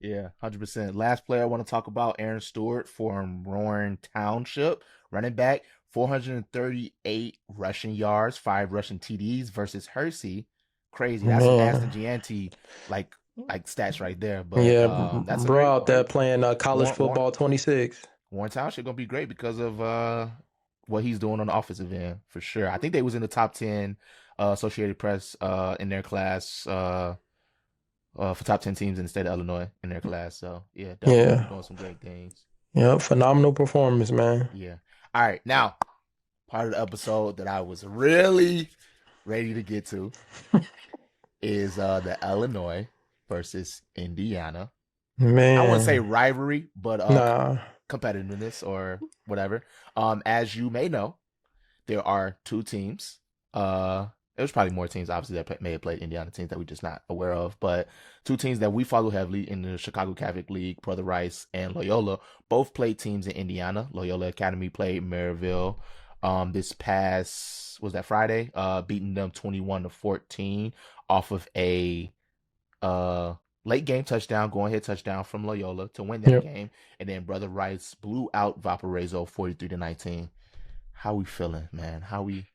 Yeah, 100%. Last player I want to talk about, Aaron Stewart from Roaring Township, running back. 438 rushing yards, 5 rushing TDs versus Hersey. Crazy. That's some Aston Gianti like stats right there. But that's bro out there playing college football 26. Warren Township gonna be great because of what he's doing on the offensive end for sure. I think they was in the top 10 Associated Press in their class for top 10 teams in the state of Illinois in their class. So yeah, definitely doing some great things. Yeah, phenomenal performance, man. Yeah. All right, now, part of the episode that I was really ready to get to is the Illinois versus Indiana. Man. I wouldn't say rivalry, but competitiveness or whatever. As you may know, there are 2 teams. There's probably more teams, obviously, that may have played Indiana teams that we're just not aware of. But 2 teams that we follow heavily in the Chicago Catholic League, Brother Rice and Loyola, both played teams in Indiana. Loyola Academy played Maryville this past, was that Friday? Beating them 21-14 off of a late game touchdown, going ahead touchdown from Loyola to win that game. And then Brother Rice blew out Valparaiso 43-19. How we feeling, man? How we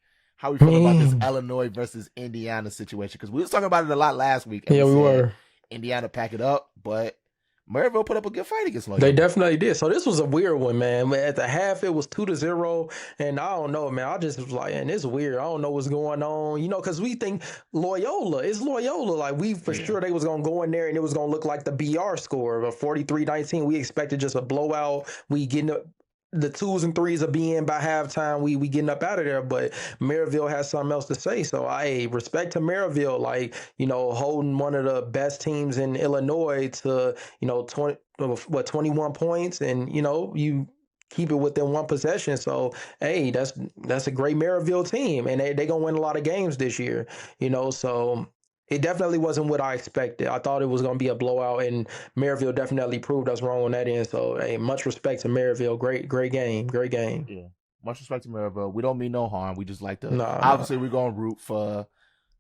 how we feel about this Man. Illinois versus Indiana situation? Because we was talking about it a lot last week. And Yeah, we said were. Indiana pack it up, but Maryville put up a good fight against Loyola. They definitely did. So this was a weird one, man. At the half, it was 2-0, and I don't know, man. I just was like, and it's weird. I don't know what's going on, because we think Loyola is Loyola. Like we for sure they was gonna go in there and it was gonna look like the BR score of a 43-19. We expected just a blowout. We getting up. The 2s and 3s are being by halftime. We getting up out of there, but Maryville has something else to say. So I respect to Maryville, like holding one of the best teams in Illinois to 21 points, and you keep it within one possession. So hey, that's a great Maryville team, and they gonna win a lot of games this year. So. It definitely wasn't what I expected. I thought it was going to be a blowout, and Maryville definitely proved us wrong on that end. So, hey, much respect to Maryville. Great game. Great game. Yeah. Much respect to Maryville. We don't mean no harm. We just like to. Nah. Obviously, we're going to root for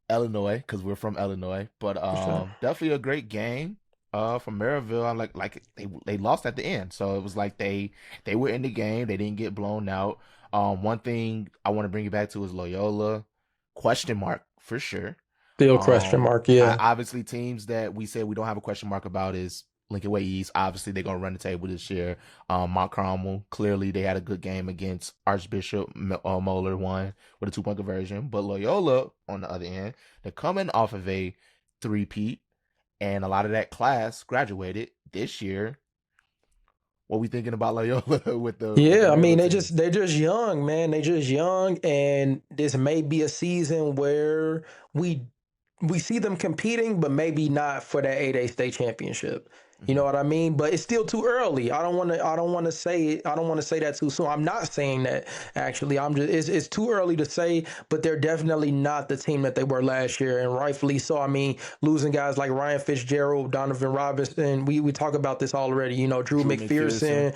Illinois because we're from Illinois. But sure. definitely a great game from Maryville. I like they lost at the end. So it was like they were in the game. They didn't get blown out. One thing I want to bring you back to is Loyola. Question mark for sure. Still question mark, yeah. Obviously, teams that we said we don't have a question mark about is Lincoln Way East. Obviously, they're going to run the table this year. Mount Carmel, clearly they had a good game against Archbishop. Moeller won with a 2-point conversion. But Loyola, on the other end, they're coming off of a 3-peat, and a lot of that class graduated this year. What we thinking about Loyola with the? Yeah, I mean they're just young, man. They just young, and this may be a season where we see them competing, but maybe not for that 8A state championship. You know what I mean? But it's still too early. I don't want to say that too soon. I'm not saying that actually. It's too early to say, but they're definitely not the team that they were last year, and rightfully so. I mean, losing guys like Ryan Fitzgerald, Donovan Robinson, we talk about this already, Drew McPherson,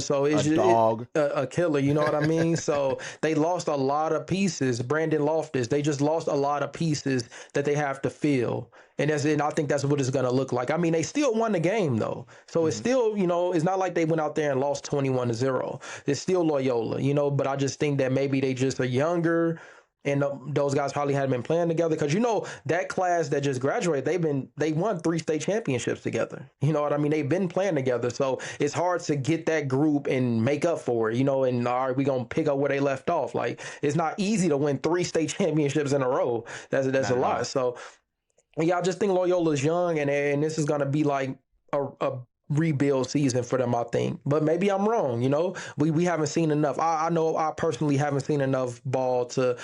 so it's just dog. A killer, you know what I mean? So they lost a lot of pieces. Brandon Loftus, they just lost a lot of pieces that they have to fill. And I think that's what it's going to look like. I mean, they still won the game, though. So it's still, it's not like they went out there and lost 21-0. It's still Loyola, but I just think that maybe they just are younger, and those guys probably hadn't been playing together. Because, that class that just graduated, they won 3 state championships together. You know what I mean? They've been playing together. So it's hard to get that group and make up for it, and all right, we're going to pick up where they left off. Like, it's not easy to win 3 state championships in a row. That's a lot. So, yeah, I just think Loyola's young, and this is going to be like a rebuild season for them, I think. But maybe I'm wrong, We haven't seen enough. I know I personally haven't seen enough ball to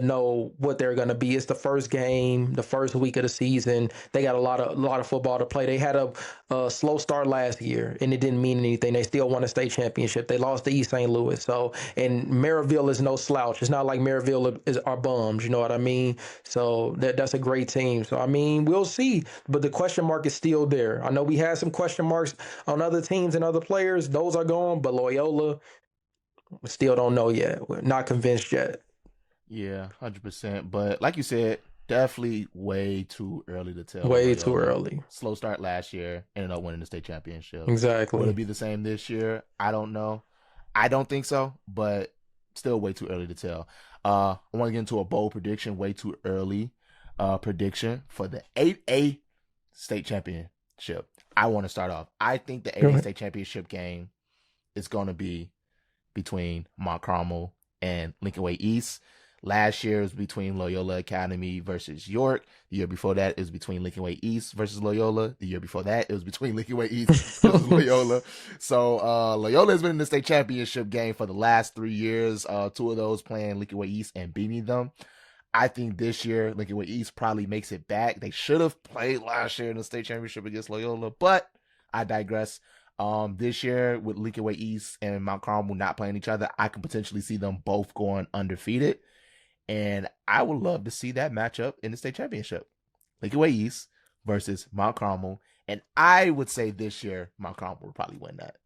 know what they're going to be. It's the first game, the first week of the season. They got a lot of football to play. They had a slow start last year, and it didn't mean anything. They still won a state championship. They lost to East St. Louis. So, and Maryville is no slouch. It's not like Maryville are bums, you know what I mean? So that's a great team. So, I mean, we'll see. But the question mark is still there. I know we had some question marks on other teams and other players. Those are gone, but Loyola, we still don't know yet. We're not convinced yet. Yeah, 100%. But like you said, definitely way too early to tell. Way too early. Slow start last year, ended up winning the state championship. Exactly. Will it be the same this year? I don't know. I don't think so, but still way too early to tell. I want to get into a bold prediction, way too early prediction for the 8A state championship. I want to start off. I think the 8A state championship game is going to be between Mount Carmel and Lincoln Way East. Last year it was between Loyola Academy versus York. The year before that it was between Lincoln Way East versus Loyola. The year before that it was between Lincoln Way East versus Loyola. So Loyola has been in the state championship game for the last 3 years. 2 of those playing Lincoln Way East and beating them. I think this year Lincoln Way East probably makes it back. They should have played last year in the state championship against Loyola, but I digress. This year with Lincoln Way East and Mount Carmel not playing each other, I can potentially see them both going undefeated. And I would love to see that matchup in the state championship. Lincoln Way East versus Mount Carmel. And I would say this year, Mount Carmel will probably win that.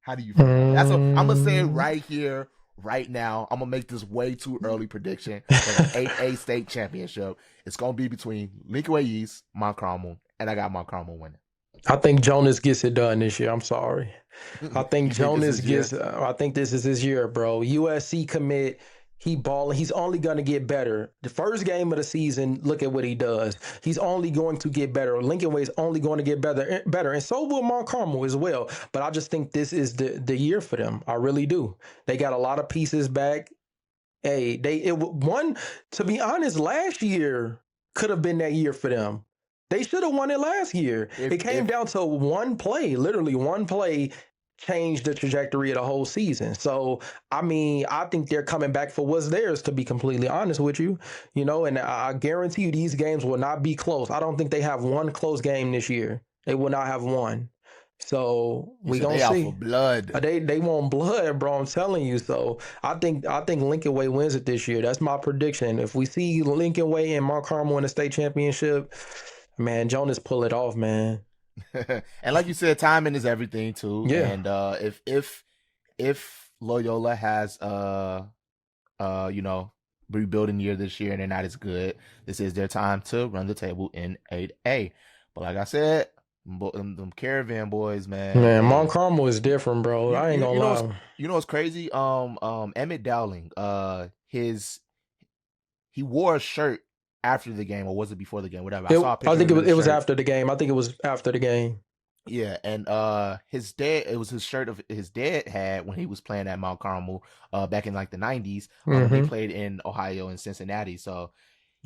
How do you feel? I'm going to say it right here, right now. I'm going to make this way too early prediction for the 8A state championship. It's going to be between Lincoln Way East, Mount Carmel, and I got Mount Carmel winning. I think Jonas gets it done this year. I'm sorry. I think Jonas gets. I think this is his year, bro. USC commit. He balling. He's only going to get better. The first game of the season, look at what he does. He's only going to get better. Lincoln Way is only going to get better. And so will Mount Carmel as well. But I just think this is the year for them. I really do. They got a lot of pieces back. Hey, to be honest, last year could have been that year for them. They should have won it last year. It came down to one play, literally one play changed the trajectory of the whole season. So, I mean, I think they're coming back for what's theirs, to be completely honest with you, and I guarantee you these games will not be close. I don't think they have one close game this year. They will not have one. So we gonna see. Out for blood. They want blood, bro. I'm telling you. So I think Lincoln Way wins it this year. That's my prediction. If we see Lincoln Way and Mount Carmel in the state championship, man, Jonas pull it off, man. And like you said, timing is everything too. Yeah. And if Loyola has rebuilding year this year and they're not as good, this is their time to run the table in 8A. But like I said, them Caravan boys, man. Mount Carmel is different, bro. I ain't gonna lie. You know what's crazy? Emmett Dowling, he wore a shirt after the game, or was it before the game? Whatever. I think it was after the game. I think it was after the game. Yeah, and it was his shirt of his dad had when he was playing at Mount Carmel back in like the 90s. He played in Ohio and Cincinnati. So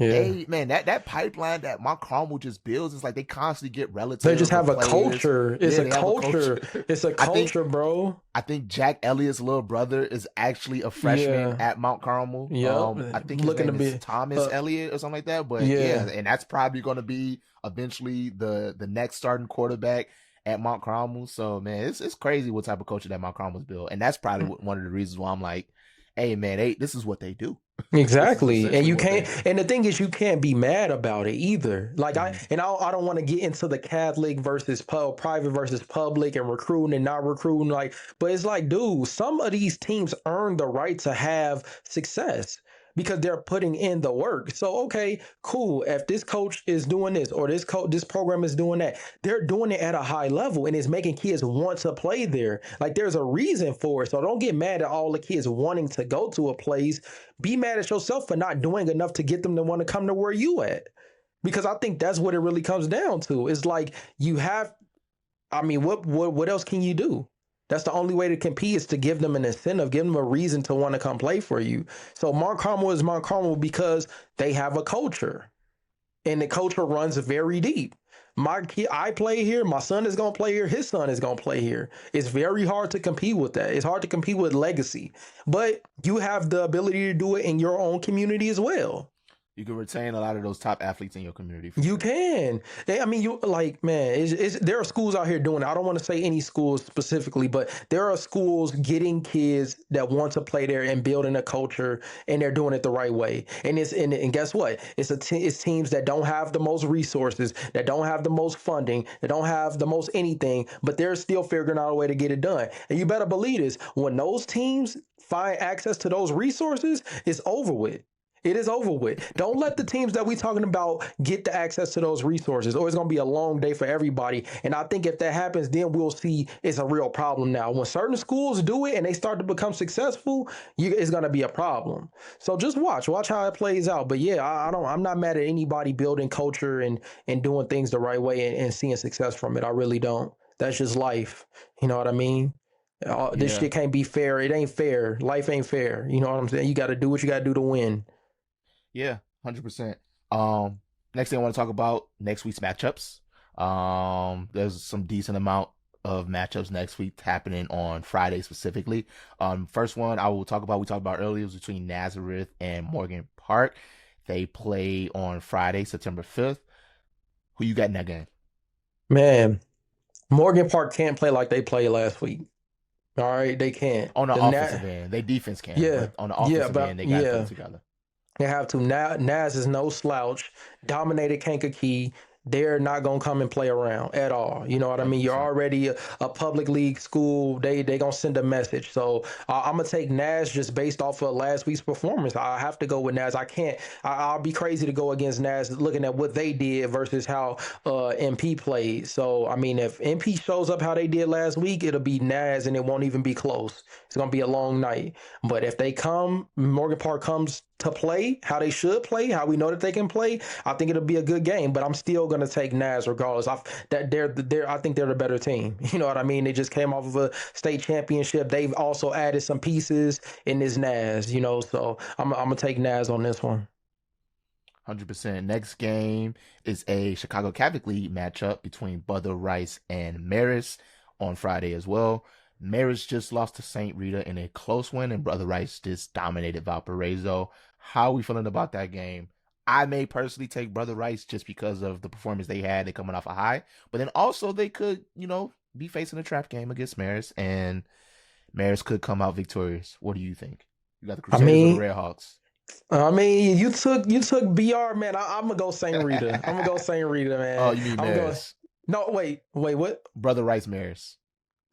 yeah, that pipeline that Mount Carmel just builds is like they constantly get relatives. They just have a culture. It's a culture. It's a culture, bro. I think Jack Elliott's little brother is actually a freshman at Mount Carmel. Yeah, I think his name is Thomas Elliott or something like that. But yeah, and that's probably going to be eventually the next starting quarterback at Mount Carmel. So man, it's crazy what type of culture that Mount Carmel's built, and that's probably one of the reasons why I'm like, hey man, this is what they do. Exactly. And you can't, and the thing is, you can't be mad about it either. Like I don't want to get into the Catholic versus private versus public and recruiting and not recruiting. But it's like, dude, some of these teams earn the right to have success because they're putting in the work. So, okay, cool. If this coach is doing this or this program is doing that, they're doing it at a high level and it's making kids want to play there. Like there's a reason for it. So don't get mad at all the kids wanting to go to a place. Be mad at yourself for not doing enough to get them to want to come to where you at. Because I think that's what it really comes down to. It's like what else can you do? That's the only way to compete is to give them an incentive, give them a reason to want to come play for you. So Mount Carmel is Mount Carmel because they have a culture. And the culture runs very deep. I play here, my son is going to play here, his son is going to play here. It's very hard to compete with that. It's hard to compete with legacy. But you have the ability to do it in your own community as well. You can retain a lot of those top athletes in your community. You can. There are schools out here doing it. I don't want to say any schools specifically, but there are schools getting kids that want to play there and building a culture, and they're doing it the right way. And guess what? It's teams that don't have the most resources, that don't have the most funding, that don't have the most anything, but they're still figuring out a way to get it done. And you better believe this: when those teams find access to those resources, it's over with. It is over with. Don't let the teams that we talking about get the access to those resources, or it's going to be a long day for everybody. And I think if that happens, then we'll see it's a real problem now. When certain schools do it and they start to become successful, it's going to be a problem. So just watch how it plays out. But yeah, I'm not mad at anybody building culture and doing things the right way and seeing success from it. I really don't. That's just life. You know what I mean? This shit can't be fair. It ain't fair. Life ain't fair. You know what I'm saying? You got to do what you got to do to win. Yeah, 100%. Next thing I want to talk about, next week's matchups. There's some decent amount of matchups next week happening on Friday specifically. First one we talked about earlier, was between Nazareth and Morgan Park. They play on Friday, September 5th. Who you got in that game? Man, Morgan Park can't play like they played last week. All right, they can't. On the offensive end, they defense can. Yeah. But on the offensive end, they got to put it together. They have to. Naz is no slouch. Dominated Kankakee. they're not gonna come and play around at all. You know what I mean? You're 100%. already a public league school. They gonna send a message. So I'm gonna take Nas just based off of last week's performance. I have to go with Nas. I can't. I'll be crazy to go against Nas looking at what they did versus how MP played. So I mean, if MP shows up how they did last week, it'll be Nas, and it won't even be close. It's gonna be a long night. But if they come, Morgan Park comes to play how they should play, how we know that they can play, I think it'll be a good game. But I'm still gonna take Nas regardless. I think they're the better team. You know what I mean? They just came off of a state championship. They've also added some pieces in this Nas. You know, so I'm gonna take Nas on this one. 100%. Next game is a Chicago Catholic League matchup between Brother Rice and Marist on Friday as well. Marist just lost to St. Rita in a close win, and Brother Rice just dominated Valparaiso. How are we feeling about that game? I may personally take Brother Rice just because of the performance they had. They're coming off a high, but then also they could, be facing a trap game against Marist, and Marist could come out victorious. What do you think? You got the Crusaders or the Redhawks? I mean, you took BR, man. I'm gonna go St. Rita. I'm gonna go St. Rita, man. Oh, you mean Marist? No, wait, what? Brother Rice Marist.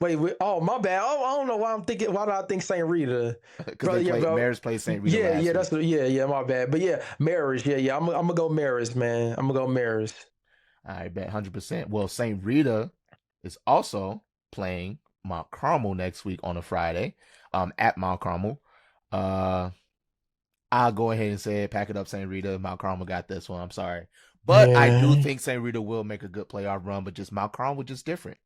Wait, oh, my bad. I don't know why I'm thinking. Why do I think St. Rita? Because Marist played St. Rita. Yeah, my bad. But yeah, Marist. Yeah. I'm gonna go Marist, man. I'm gonna go Marist. All right, bet 100%. Well, St. Rita is also playing Mount Carmel next week on a Friday. At Mount Carmel. I'll go ahead and say it. Pack it up, St. Rita. Mount Carmel got this one. I'm sorry. But yeah. I do think St. Rita will make a good playoff run, but just Mount Carmel just different.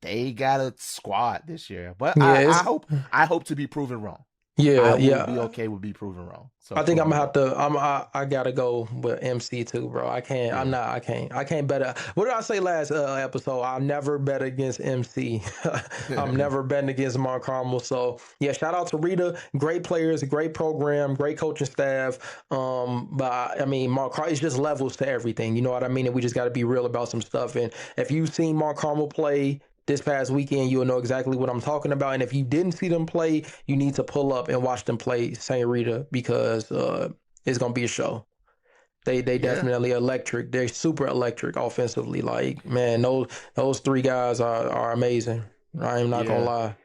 They got a squad this year. But yeah, I hope to be proven wrong. Yeah, I will be okay with be proven wrong. So I think I'm gonna have to. I gotta go with MC too, bro. I can't. Yeah. I can't bet. What did I say last episode? I'll never bet against MC. I'm never betting against Mount Carmel. So yeah, shout out to Rita. Great players, great program, great coaching staff. But I mean, Mount Carmel, it's just levels to everything. You know what I mean? And we just got to be real about some stuff. And if you've seen Mount Carmel play this past weekend, you'll know exactly what I'm talking about. And if you didn't see them play, you need to pull up and watch them play St. Rita because it's going to be a show. They definitely electric. They're super electric offensively. Like, man, those three guys are amazing. I'm not going to lie.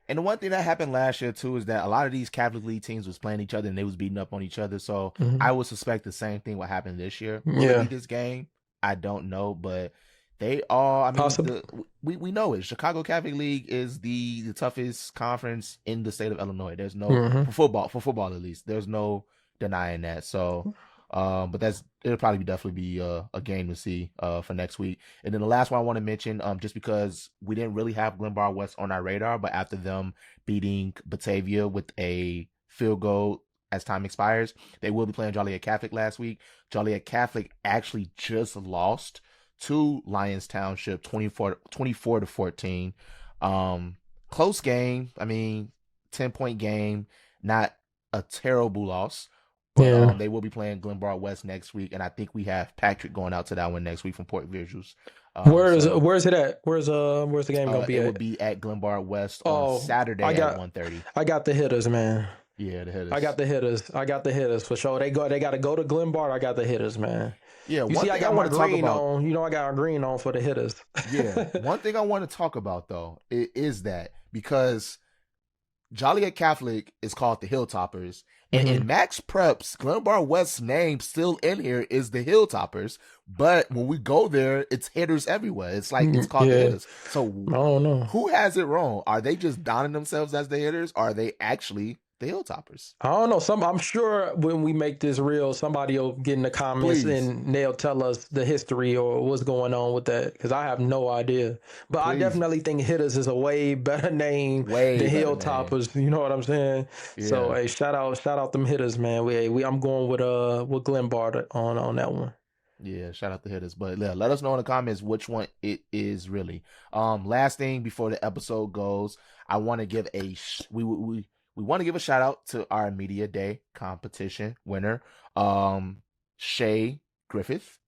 And the one thing that happened last year, too, is that a lot of these Catholic League teams was playing each other and they was beating up on each other. So I would suspect the same thing would happen this year. Will it be this game? I don't know, but they are. I mean, we know it. Chicago Catholic League is the toughest conference in the state of Illinois. There's no for football at least. There's no denying that. So, but it'll probably definitely be a game to see for next week. And then the last one I want to mention, just because we didn't really have Glenbard West on our radar, but after them beating Batavia with a field goal as time expires, they will be playing Joliet Catholic last week. Joliet Catholic actually just lost to Lyons Township 24-14. Close game. I mean, 10-point game. Not a terrible loss. But they will be playing Glenbard West next week, and I think we have Patrick going out to that one next week from Port Visuals. Where's it at? Where's the game gonna be? It will be at Glenbard West on Saturday at 1:30. I got the hitters, man. Yeah, the hitters. I got the hitters for sure. They got to go to Glenbard. I got the hitters, man. Yeah, you see, I got my green on. You know, I got our green on for the hitters. Yeah, one thing I want to talk about though is that because Joliet Catholic is called the Hilltoppers, and in Max Prep's Glenbard West's name still in here is the Hilltoppers, but when we go there, it's hitters everywhere. It's like it's called the hitters. So I don't know who has it wrong. Are they just donning themselves as the hitters, or are they actually the Hilltoppers? I don't know. I'm sure when we make this real, somebody will get in the comments and they'll tell us the history or what's going on with that, because I have no idea. But I definitely think hitters is a way better name than Hilltoppers. You know what I'm saying? Yeah. So hey, shout out them hitters, man. I'm going with Glenbard on that one. Yeah, shout out the hitters. But yeah, let us know in the comments which one it is really. Last thing before the episode goes, I want to give we want to give a shout out to our Media Day competition winner, Shae Griffith.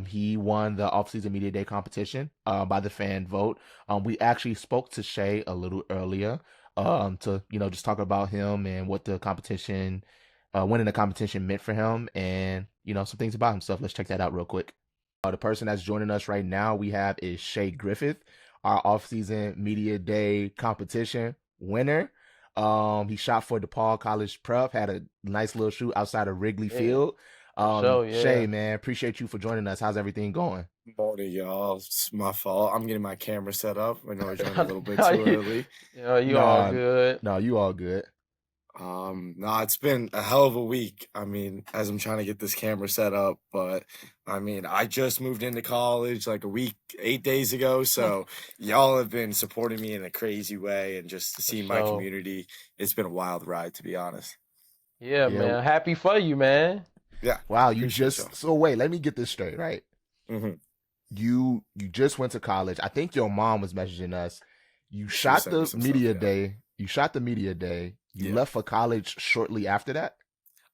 He won the off-season Media Day competition by the fan vote. We actually spoke to Shae a little earlier to just talk about him and what the competition, winning the competition meant for him, and some things about himself. Let's check that out real quick. The person that's joining us right now we have is Shae Griffith, our off-season media day competition winner. He shot for DePaul College Prep, had a nice little shoot outside of Wrigley Field. So, Shae, man, appreciate you for joining us. How's everything going? Morning, y'all. It's my fault. I'm getting my camera set up. I know I joined a little bit too early. You all good. No, you all good. No, it's been a hell of a week. I mean, as I'm trying to get this camera set up, but I mean, I just moved into college like a week, 8 days ago. So y'all have been supporting me in a crazy way, and just to see my community, it's been a wild ride, to be honest. Yeah, man. Happy for you, man. Yeah. Wow, you just so wait, let me get this straight, right? Mm-hmm. You just went to college. I think your mom was messaging us. You shot the media day. You shot the media day. You left for college shortly after that?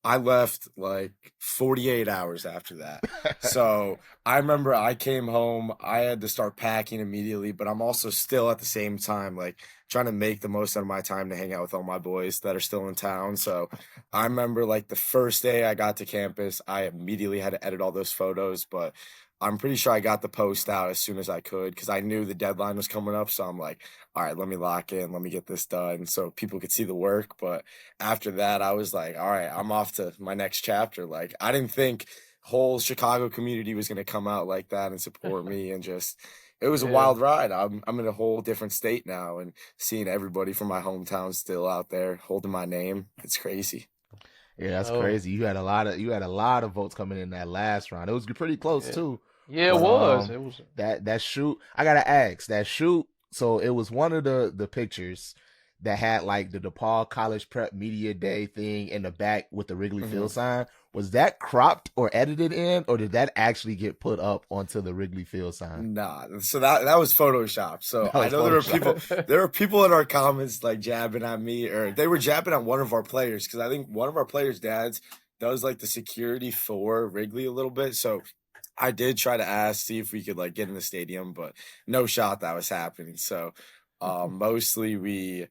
I left like 48 hours after that. So I remember I came home. I had to start packing immediately, but I'm also still at the same time like trying to make the most out of my time to hang out with all my boys that are still in town. So I remember like the first day I got to campus, I immediately had to edit all those photos, but I'm pretty sure I got the post out as soon as I could because I knew the deadline was coming up. So I'm like, all right, let me lock in. Let me get this done so people could see the work. But after that, I was like, all right, I'm off to my next chapter. Like, I didn't think whole Chicago community was going to come out like that and support me. And just, it was a wild ride. I'm in a whole different state now, and seeing everybody from my hometown still out there holding my name. It's crazy. Yeah, that's crazy. You had a lot of votes coming in that last round. It was pretty close too. Yeah, it was. It was that shoot. I gotta ask that shoot. So it was one of the pictures that had like the DePaul College Prep Media Day thing in the back with the Wrigley Field sign. Was that cropped or edited in, or did that actually get put up onto the Wrigley Field sign? Nah, so that was Photoshop. So I know there were people in our comments like jabbing at me, or they were jabbing at one of our players because I think one of our players' dads does like the security for Wrigley a little bit. So I did try to see if we could like get in the stadium, but no shot that was happening. So mostly we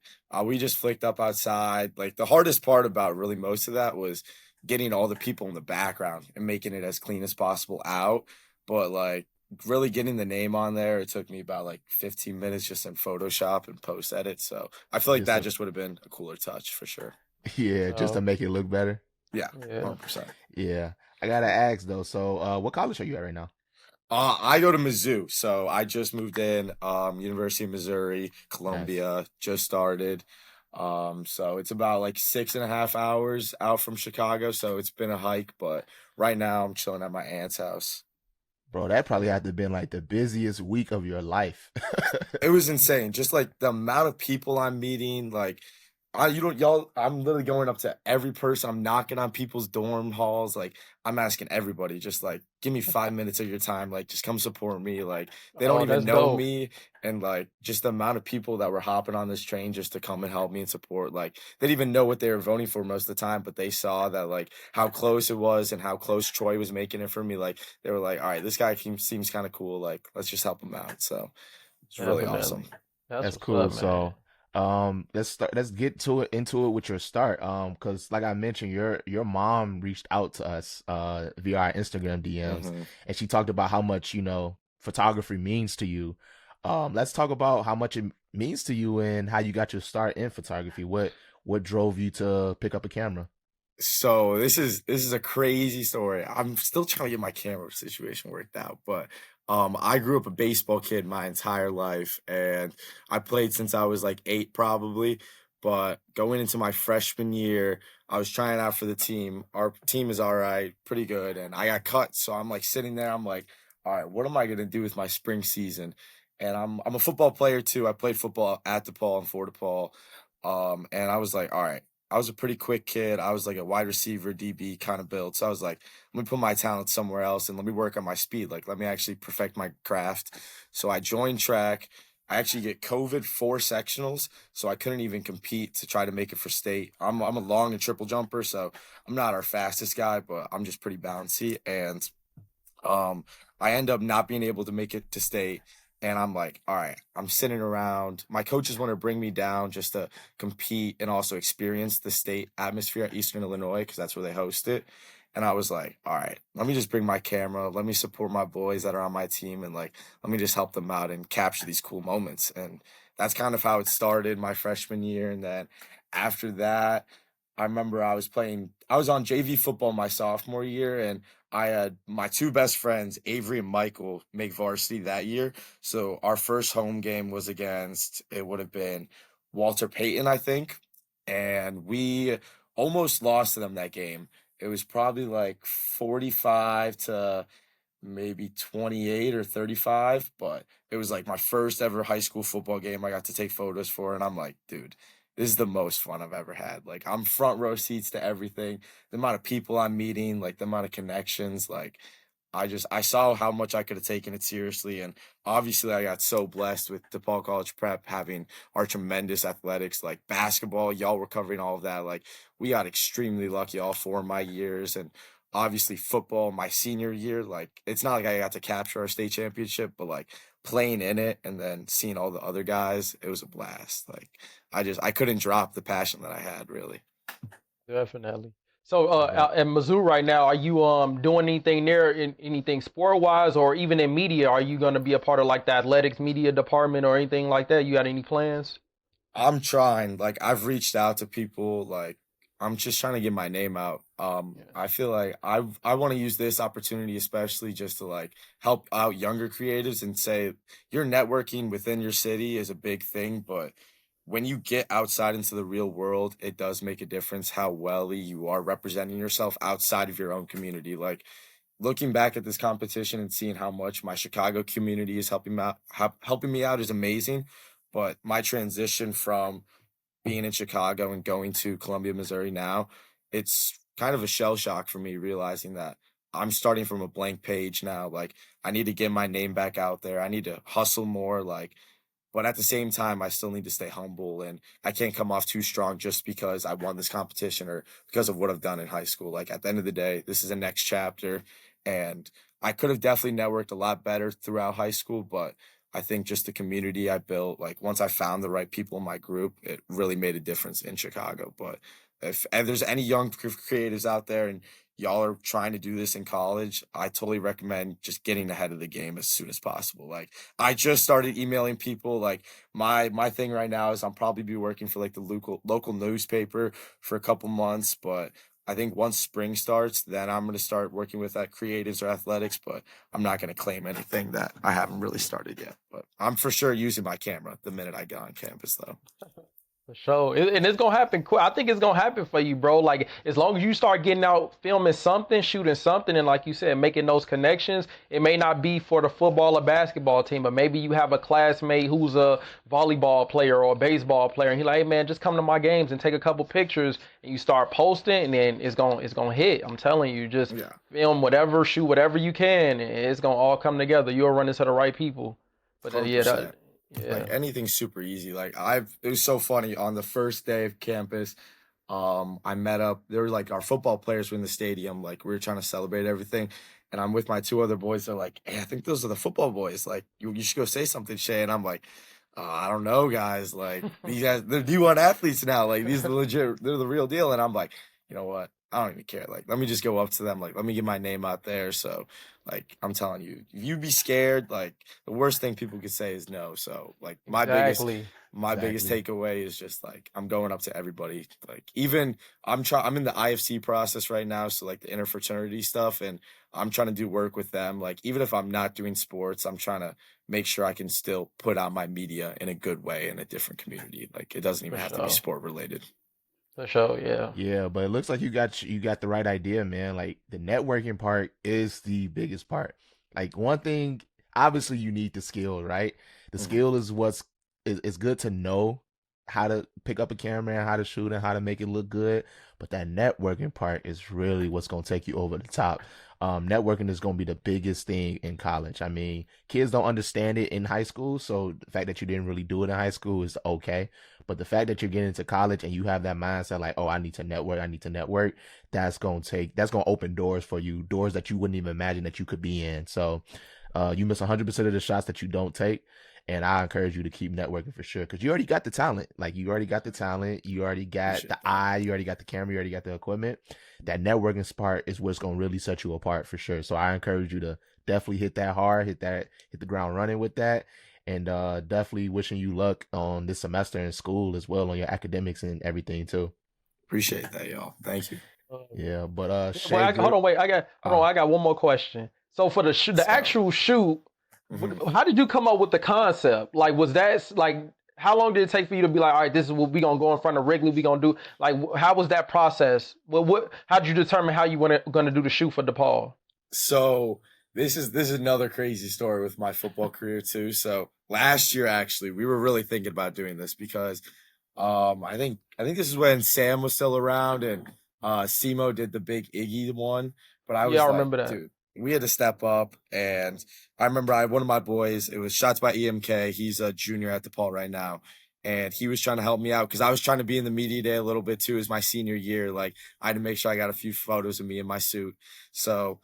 just flicked up outside. Like the hardest part about really most of that was getting all the people in the background and making it as clean as possible out. But like really getting the name on there, it took me about like 15 minutes just in Photoshop and post edit. So I feel like that just would have been a cooler touch for sure. Yeah, just to make it look better. Yeah, 100%. Yeah. I gotta ask though. So, what college are you at right now? I go to Mizzou, so I just moved in. University of Missouri, Columbia, just started. So it's about like 6.5 hours out from Chicago. So it's been a hike, but right now I'm chilling at my aunt's house. Bro, that probably had to have been like the busiest week of your life. It was insane. Just like the amount of people I'm meeting, like. I'm literally going up to every person. I'm knocking on people's dorm halls. Like, I'm asking everybody, just like, give me 5 minutes of your time. Like, just come support me. Like, they don't even know me. And like, just the amount of people that were hopping on this train just to come and help me and support. Like, they didn't even know what they were voting for most of the time, but they saw that like how close it was and how close Troy was making it for me. Like, they were like, all right, this guy seems kind of cool. Like, let's just help him out. So it's really awesome. That's cool. So. Let's get into it with your start. Because like I mentioned, your mom reached out to us via our Instagram DMs, and she talked about how much photography means to you. Let's talk about how much it means to you and how you got your start in photography. What drove you to pick up a camera? So this is a crazy story. I'm still trying to get my camera situation worked out, but I grew up a baseball kid my entire life, and I played since I was like 8 probably. But going into my freshman year, I was trying out for the team. Our team is all right, pretty good, and I got cut. So I'm like sitting there, I'm like, all right, what am I gonna do with my spring season? And I'm a football player too. I played football at DePaul and for DePaul. And I was like, all right. I was a pretty quick kid. I was like a wide receiver, DB kind of build. So I was like, let me put my talent somewhere else and let me work on my speed. Like, let me actually perfect my craft. So I joined track. I actually get COVID 4 sectionals, so I couldn't even compete to try to make it for state. I'm a long and triple jumper, so I'm not our fastest guy, but I'm just pretty bouncy. And I end up not being able to make it to state. And I'm like, all right, I'm sitting around. My coaches want to bring me down just to compete and also experience the state atmosphere at Eastern Illinois because that's where they host it. And I was like, all right, let me just bring my camera. Let me support my boys that are on my team. And like, let me just help them out and capture these cool moments. And that's kind of how it started my freshman year. And then after that, I remember I was on JV football my sophomore year, and I had my two best friends, Avery and Michael, make varsity that year. So our first home game was against, it would have been Walter Payton, I think. And we almost lost to them that game. It was probably like 45 to maybe 28 or 35, but it was like my first ever high school football game I got to take photos for. And I'm like, dude, this is the most fun I've ever had. Like, I'm front row seats to everything. The amount of people I'm meeting, like the amount of connections, like I saw how much I could have taken it seriously. And obviously I got so blessed with DePaul College Prep having our tremendous athletics, like basketball. Y'all were covering all of that. Like, we got extremely lucky all 4 of my years. And obviously football my senior year, like, it's not like I got to capture our state championship, but like playing in it and then seeing all the other guys, it was a blast. Like, I couldn't drop the passion that I had, really. Definitely. So at Mizzou right now, are you doing anything there, in anything sport wise, or even in media? Are you going to be a part of like the athletics media department or anything like that? You got any plans? I'm trying. Like, I've reached out to people. Like, I'm just trying to get my name out. I feel like I want to use this opportunity, especially just to like help out younger creatives and say your networking within your city is a big thing, but when you get outside into the real world, it does make a difference how well you are representing yourself outside of your own community. Like, looking back at this competition and seeing how much my Chicago community is helping me out is amazing. But my transition from being in Chicago and going to Columbia, Missouri now, it's kind of a shell shock for me, realizing that I'm starting from a blank page now. Like, I need to get my name back out there. I need to hustle more. Like, but at the same time, I still need to stay humble, and I can't come off too strong just because I won this competition or because of what I've done in high school. Like, at the end of the day, this is a next chapter, and I could have definitely networked a lot better throughout high school, but I think just the community I built, like once I found the right people in my group, it really made a difference in Chicago. But if there's any young creatives out there and y'all are trying to do this in college, I totally recommend just getting ahead of the game as soon as possible. Like, I just started emailing people. Like, my thing right now is I'm probably be working for like the local newspaper for a couple months, but I think once spring starts, then I'm going to start working with that creatives or athletics, but I'm not going to claim anything that I haven't really started yet. But I'm for sure using my camera the minute I get on campus, though. For sure. And it's going to happen quick. I think it's going to happen for you, bro. Like, as long as you start getting out, filming something, shooting something, and like you said, making those connections, it may not be for the football or basketball team, but maybe you have a classmate who's a volleyball player or a baseball player, and he's like, hey, man, just come to my games and take a couple pictures, and you start posting, and then it's going to hit. I'm telling you, just film whatever, shoot whatever you can, and it's going to all come together. You'll run into the right people. But yeah. Like, anything's super easy. Like, it was so funny on the first day of campus. I met up. There were like our football players were in the stadium. Like, we were trying to celebrate everything, and I'm with my two other boys. They're like, "Hey, I think those are the football boys. Like, you should go say something, Shae." And I'm like, I don't know, guys. Like, these guys, they're D1 athletes now. Like, these are legit. They're the real deal. And I'm like, you know what? I don't even care. Like, let me just go up to them. Like, let me get my name out there. So, like, I'm telling you, if you be scared, like, the worst thing people could say is no. So, like, my biggest takeaway is just like, I'm going up to everybody. Like, even I'm in the IFC process right now. So, like, the interfraternity stuff, and I'm trying to do work with them. Like, even if I'm not doing sports, I'm trying to make sure I can still put out my media in a good way in a different community. Like, it doesn't even have to be sport related. For sure, yeah. Yeah, but it looks like you got the right idea, man. Like, the networking part is the biggest part. Like, one thing, obviously you need the skill, right? The skill is it's good to know how to pick up a camera and how to shoot and how to make it look good. But that networking part is really what's going to take you over the top. Networking is going to be the biggest thing in college. I mean, kids don't understand it in high school. So the fact that you didn't really do it in high school is okay. But the fact that you're getting into college and you have that mindset like, oh, I need to network, that's going to open doors for you, doors that you wouldn't even imagine that you could be in. So You miss 100% of the shots that you don't take. And I encourage you to keep networking for sure, because you already got the talent. Like, you already got the talent. You already got the eye. You already got the camera. You already got the equipment. That networking part is what's going to really set you apart for sure. So I encourage you to definitely hit that hard, hit the ground running with that. And definitely wishing you luck on this semester in school as well, on your academics and everything too. Appreciate that, y'all. Thank you. Yeah, but hold on, wait. I got one more question. So for the actual shoot, how did you come up with the concept? Like, was that like, how long did it take for you to be like, all right, this is what we gonna go in front of Wrigley, we gonna do? Like, how was that process? Well, how did you determine how you gonna do the shoot for DePaul? So this is another crazy story with my football career too. So last year, actually, we were really thinking about doing this because I think this is when Sam was still around and Simo did the big Iggy one. But I was I remember that. Dude, we had to step up, and I remember one of my boys, it was Shots by EMK. He's a junior at DePaul right now, and he was trying to help me out because I was trying to be in the media day a little bit too. As my senior year, like, I had to make sure I got a few photos of me in my suit. So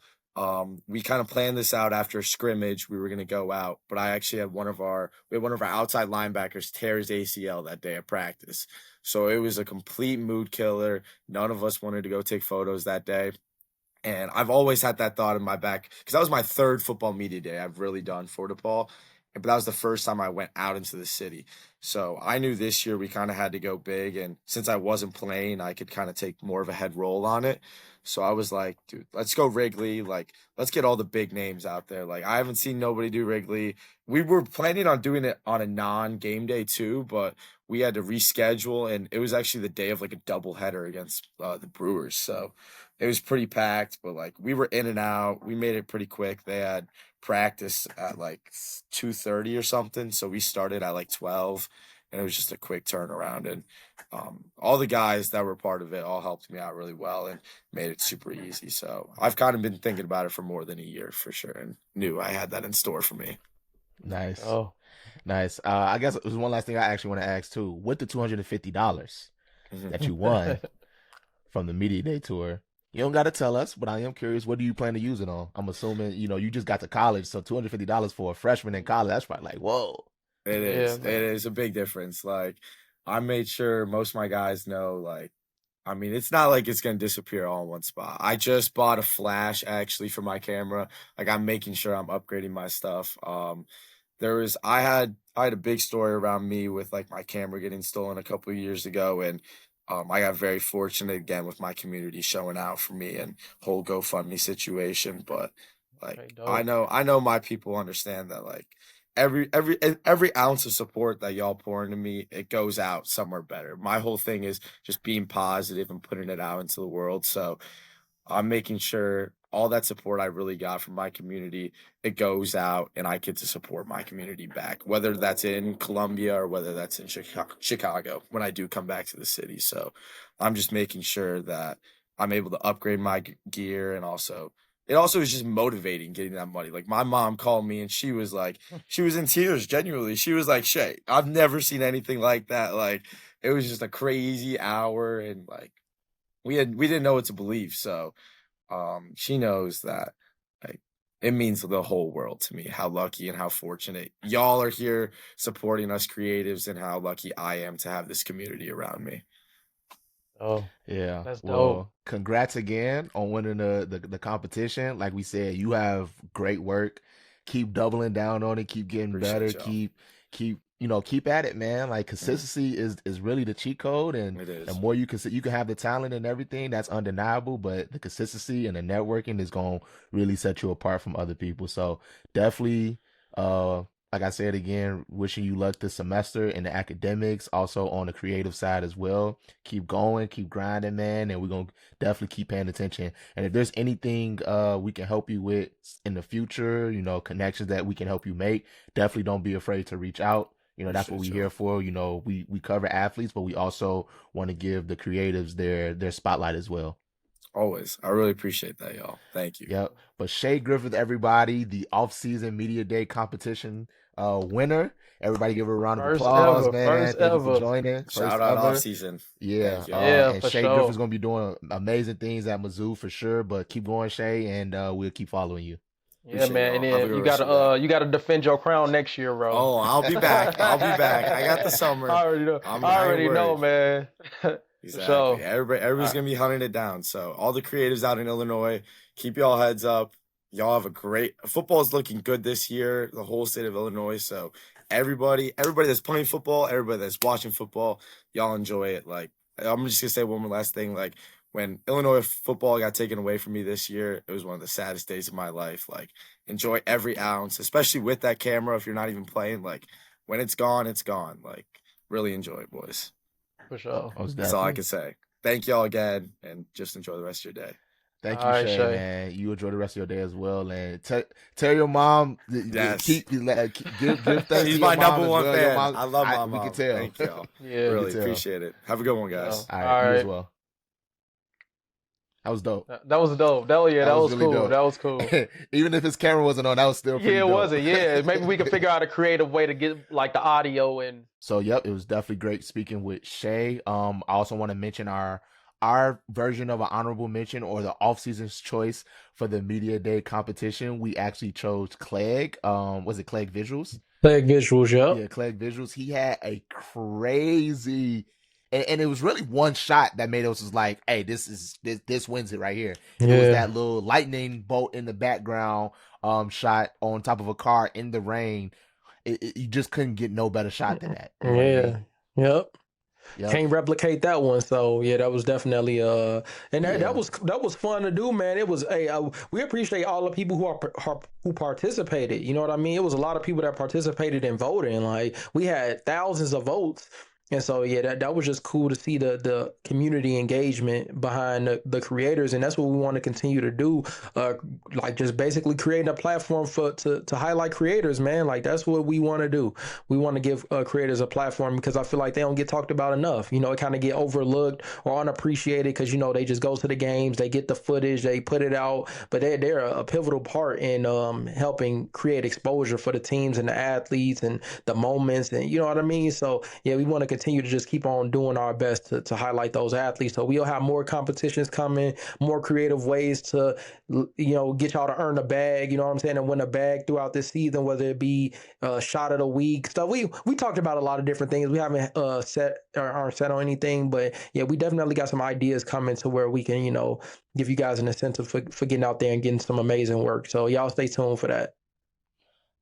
we kind of planned this out after a scrimmage. We were going to go out, but I actually had one of our outside linebackers tear his ACL that day at practice. So it was a complete mood killer. None of us wanted to go take photos that day. And I've always had that thought in my back because that was my third football media day I've really done for DePaul. But that was the first time I went out into the city. So I knew this year we kind of had to go big. And since I wasn't playing, I could kind of take more of a head role on it. So I was like, dude, let's go Wrigley. Like, let's get all the big names out there. Like, I haven't seen nobody do Wrigley. We were planning on doing it on a non-game day too, but we had to reschedule. And it was actually the day of like a doubleheader against the Brewers. So it was pretty packed, but like we were in and out. We made it pretty quick. They had practice at like 2:30 or something. So we started at like 12, and it was just a quick turnaround. And all the guys that were part of it all helped me out really well and made it super easy. So I've kind of been thinking about it for more than a year for sure, and knew I had that in store for me. Nice. Oh, nice. I guess there's one last thing I actually want to ask too. With the $250 that you won from the Media Day tour, you don't got to tell us, but I am curious, what do you plan to use it on? I'm assuming, you just got to college, so $250 for a freshman in college, that's probably like, whoa. It is. It is a big difference. Like, I made sure most of my guys know, like, I mean, it's not like it's going to disappear all in one spot. I just bought a flash actually for my camera. Like, I'm making sure I'm upgrading my stuff. I had a big story around me with like my camera getting stolen a couple of years ago, and I got very fortunate again with my community showing out for me and whole GoFundMe situation. But like, I know my people understand that like every ounce of support that y'all pour into me, it goes out somewhere better. My whole thing is just being positive and putting it out into the world. So I'm making sure all that support I really got from my community, it goes out and I get to support my community back, whether that's in Columbia or whether that's in Chicago when I do come back to the city. So I'm just making sure that I'm able to upgrade my gear, and it also is just motivating getting that money. Like, my mom called me and she was in tears, genuinely. She was like, Shae, I've never seen anything like that. Like, it was just a crazy hour, and like we didn't know what to believe. So she knows that like it means the whole world to me, how lucky and how fortunate y'all are here supporting us creatives, and how lucky I am to have this community around me. Oh, yeah, that's well, dope. Congrats again on winning the competition. Like we said, you have great work. Keep doubling down on it. Keep getting better. Y'all. Keep at it, man. Like, consistency is really the cheat code, and It is. the more you can have the talent and everything, that's undeniable, but the consistency and the networking is going to really set you apart from other people. So definitely, like I said again, wishing you luck this semester in the academics, also on the creative side as well. Keep going, keep grinding, man, and we're going to definitely keep paying attention. And if there's anything we can help you with in the future, connections that we can help you make, definitely don't be afraid to reach out. That's what we're here for. We cover athletes, but we also want to give the creatives their spotlight as well. Always. I really appreciate that, y'all. Thank you. Yep. But Shae Griffith, everybody, the off-season media day competition winner. Everybody give her a round of applause, man. Thank you for joining. Shout out off-season. Yeah. And for Shae sure. Griffith's going to be doing amazing things at Mizzou for sure, but keep going, Shae, and we'll keep following you. Yeah, man. And Have a then good rest of your day. you gotta defend your crown next year, bro. Oh, I'll be back. I'll be back. I got the summer. I already know. I I ain't already know, worried. man. Exactly. So, Everybody's gonna be hunting it down. So all the creatives out in Illinois, keep y'all heads up. Y'all have a great football's looking good this year, the whole state of Illinois. So everybody that's playing football, everybody that's watching football, y'all enjoy it. Like, I'm just gonna say one more last thing. Like, when Illinois football got taken away from me this year, it was one of the saddest days of my life. Like, enjoy every ounce, especially with that camera. If you're not even playing, like, when it's gone, it's gone. Like, really enjoy it, boys. for sure. That's all I can say. Thank y'all again, and just enjoy the rest of your day. Thank you, All right, Shae, Shae. man. You enjoy the rest of your day as well, and tell your mom. Yes. Give thanks to She's your my mom number as one well. fan. Mom, I love my mom. We can tell. Thank y'all. Yeah. Really tell. appreciate it. Have a good one, guys. All All right, you as right. well. That was dope. That was dope. That was really cool. dope. That was cool. Even if his camera wasn't on, that was still pretty Yeah, it dope. wasn't. Yeah, maybe we can figure out a creative way to get like the audio and. So, yep, it was definitely great speaking with Shae. I also want to mention our version of an honorable mention, or the off-season's choice for the Media Day competition. We actually chose Clegg. Was it Clegg Visuals? Clegg Visuals, yep. Yeah, Clegg Visuals. He had a crazy, and it was really one shot that made us was like, hey, this wins it right here. And it was that little lightning bolt in the background shot on top of a car in the rain. You just couldn't get no better shot than that. You know what I mean? Yep. Yep. Can't replicate that one. So yeah, that was definitely and that was fun to do, man. It was we appreciate all the people who participated. You know what I mean? It was a lot of people that participated in voting. Like, we had thousands of votes. And so, yeah, that was just cool to see the community engagement behind the creators. And that's what we want to continue to do. Like, just basically creating a platform to highlight creators, man. Like, that's what we want to do. We want to give creators a platform, because I feel like they don't get talked about enough. You know, it kind of get overlooked or unappreciated because, you know, they just go to the games, they get the footage, they put it out. But they're a pivotal part in helping create exposure for the teams and the athletes and the moments. And you know what I mean? So, yeah, we want to continue to just keep on doing our best to highlight those athletes. So we'll have more competitions coming, more creative ways to, you know, get y'all to earn a bag, you know what I'm saying, and win a bag throughout this season, whether it be shot of the week stuff. We talked about a lot of different things. We haven't set on anything, but yeah, we definitely got some ideas coming to where we can, you know, give you guys an incentive for getting out there and getting some amazing work. So y'all stay tuned for that.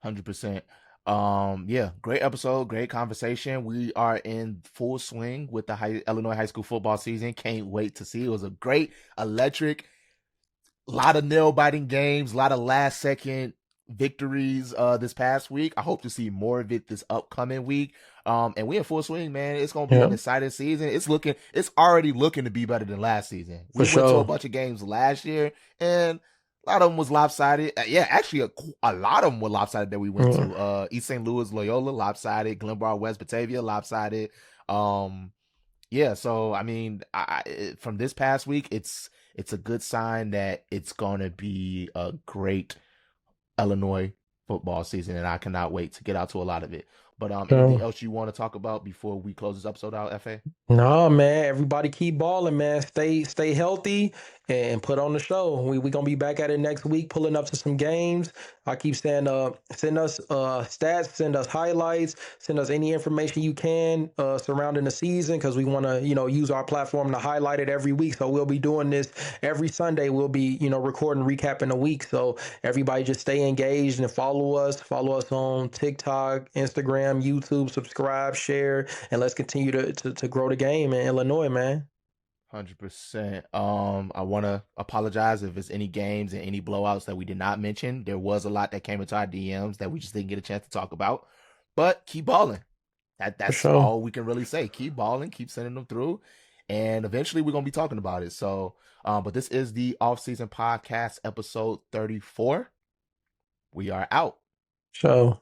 100%. Yeah, great episode, great conversation. We are in full swing with the Illinois high school football season. Can't wait to see. It was a great, electric, lot of nail-biting games, a lot of last-second victories this past week. I hope to see more of it this upcoming week. And we in full swing, man. It's gonna be an exciting season. It's already looking to be better than last season. We went to a bunch of games last year, and a lot of them was lopsided. Yeah, actually, a lot of them were lopsided that we went to. East St. Louis, Loyola, lopsided. Glenboro, West Batavia, lopsided. Yeah, so, I mean, from this past week, it's a good sign that it's going to be a great Illinois football season, and I cannot wait to get out to a lot of it. But anything else you want to talk about before we close this episode out, Efe? No, man. Everybody keep balling, man. Stay healthy and put on the show. We gonna be back at it next week, pulling up to some games. I keep saying, send us stats, send us highlights, send us any information you can surrounding the season, because we want to, you know, use our platform to highlight it every week. So we'll be doing this every Sunday. We'll be, you know, recording, recapping a week. So everybody just stay engaged and follow us. Follow us on TikTok, Instagram, YouTube. Subscribe, share, and let's continue to grow the game in Illinois, man. 100%. I want to apologize if there's any games and any blowouts that we did not mention. There was a lot that came into our DMs that we just didn't get a chance to talk about. But keep balling. That's all we can really say. Keep balling. Keep sending them through. And eventually we're going to be talking about it. So, but this is the Off-Season Podcast, episode 34. We are out. So.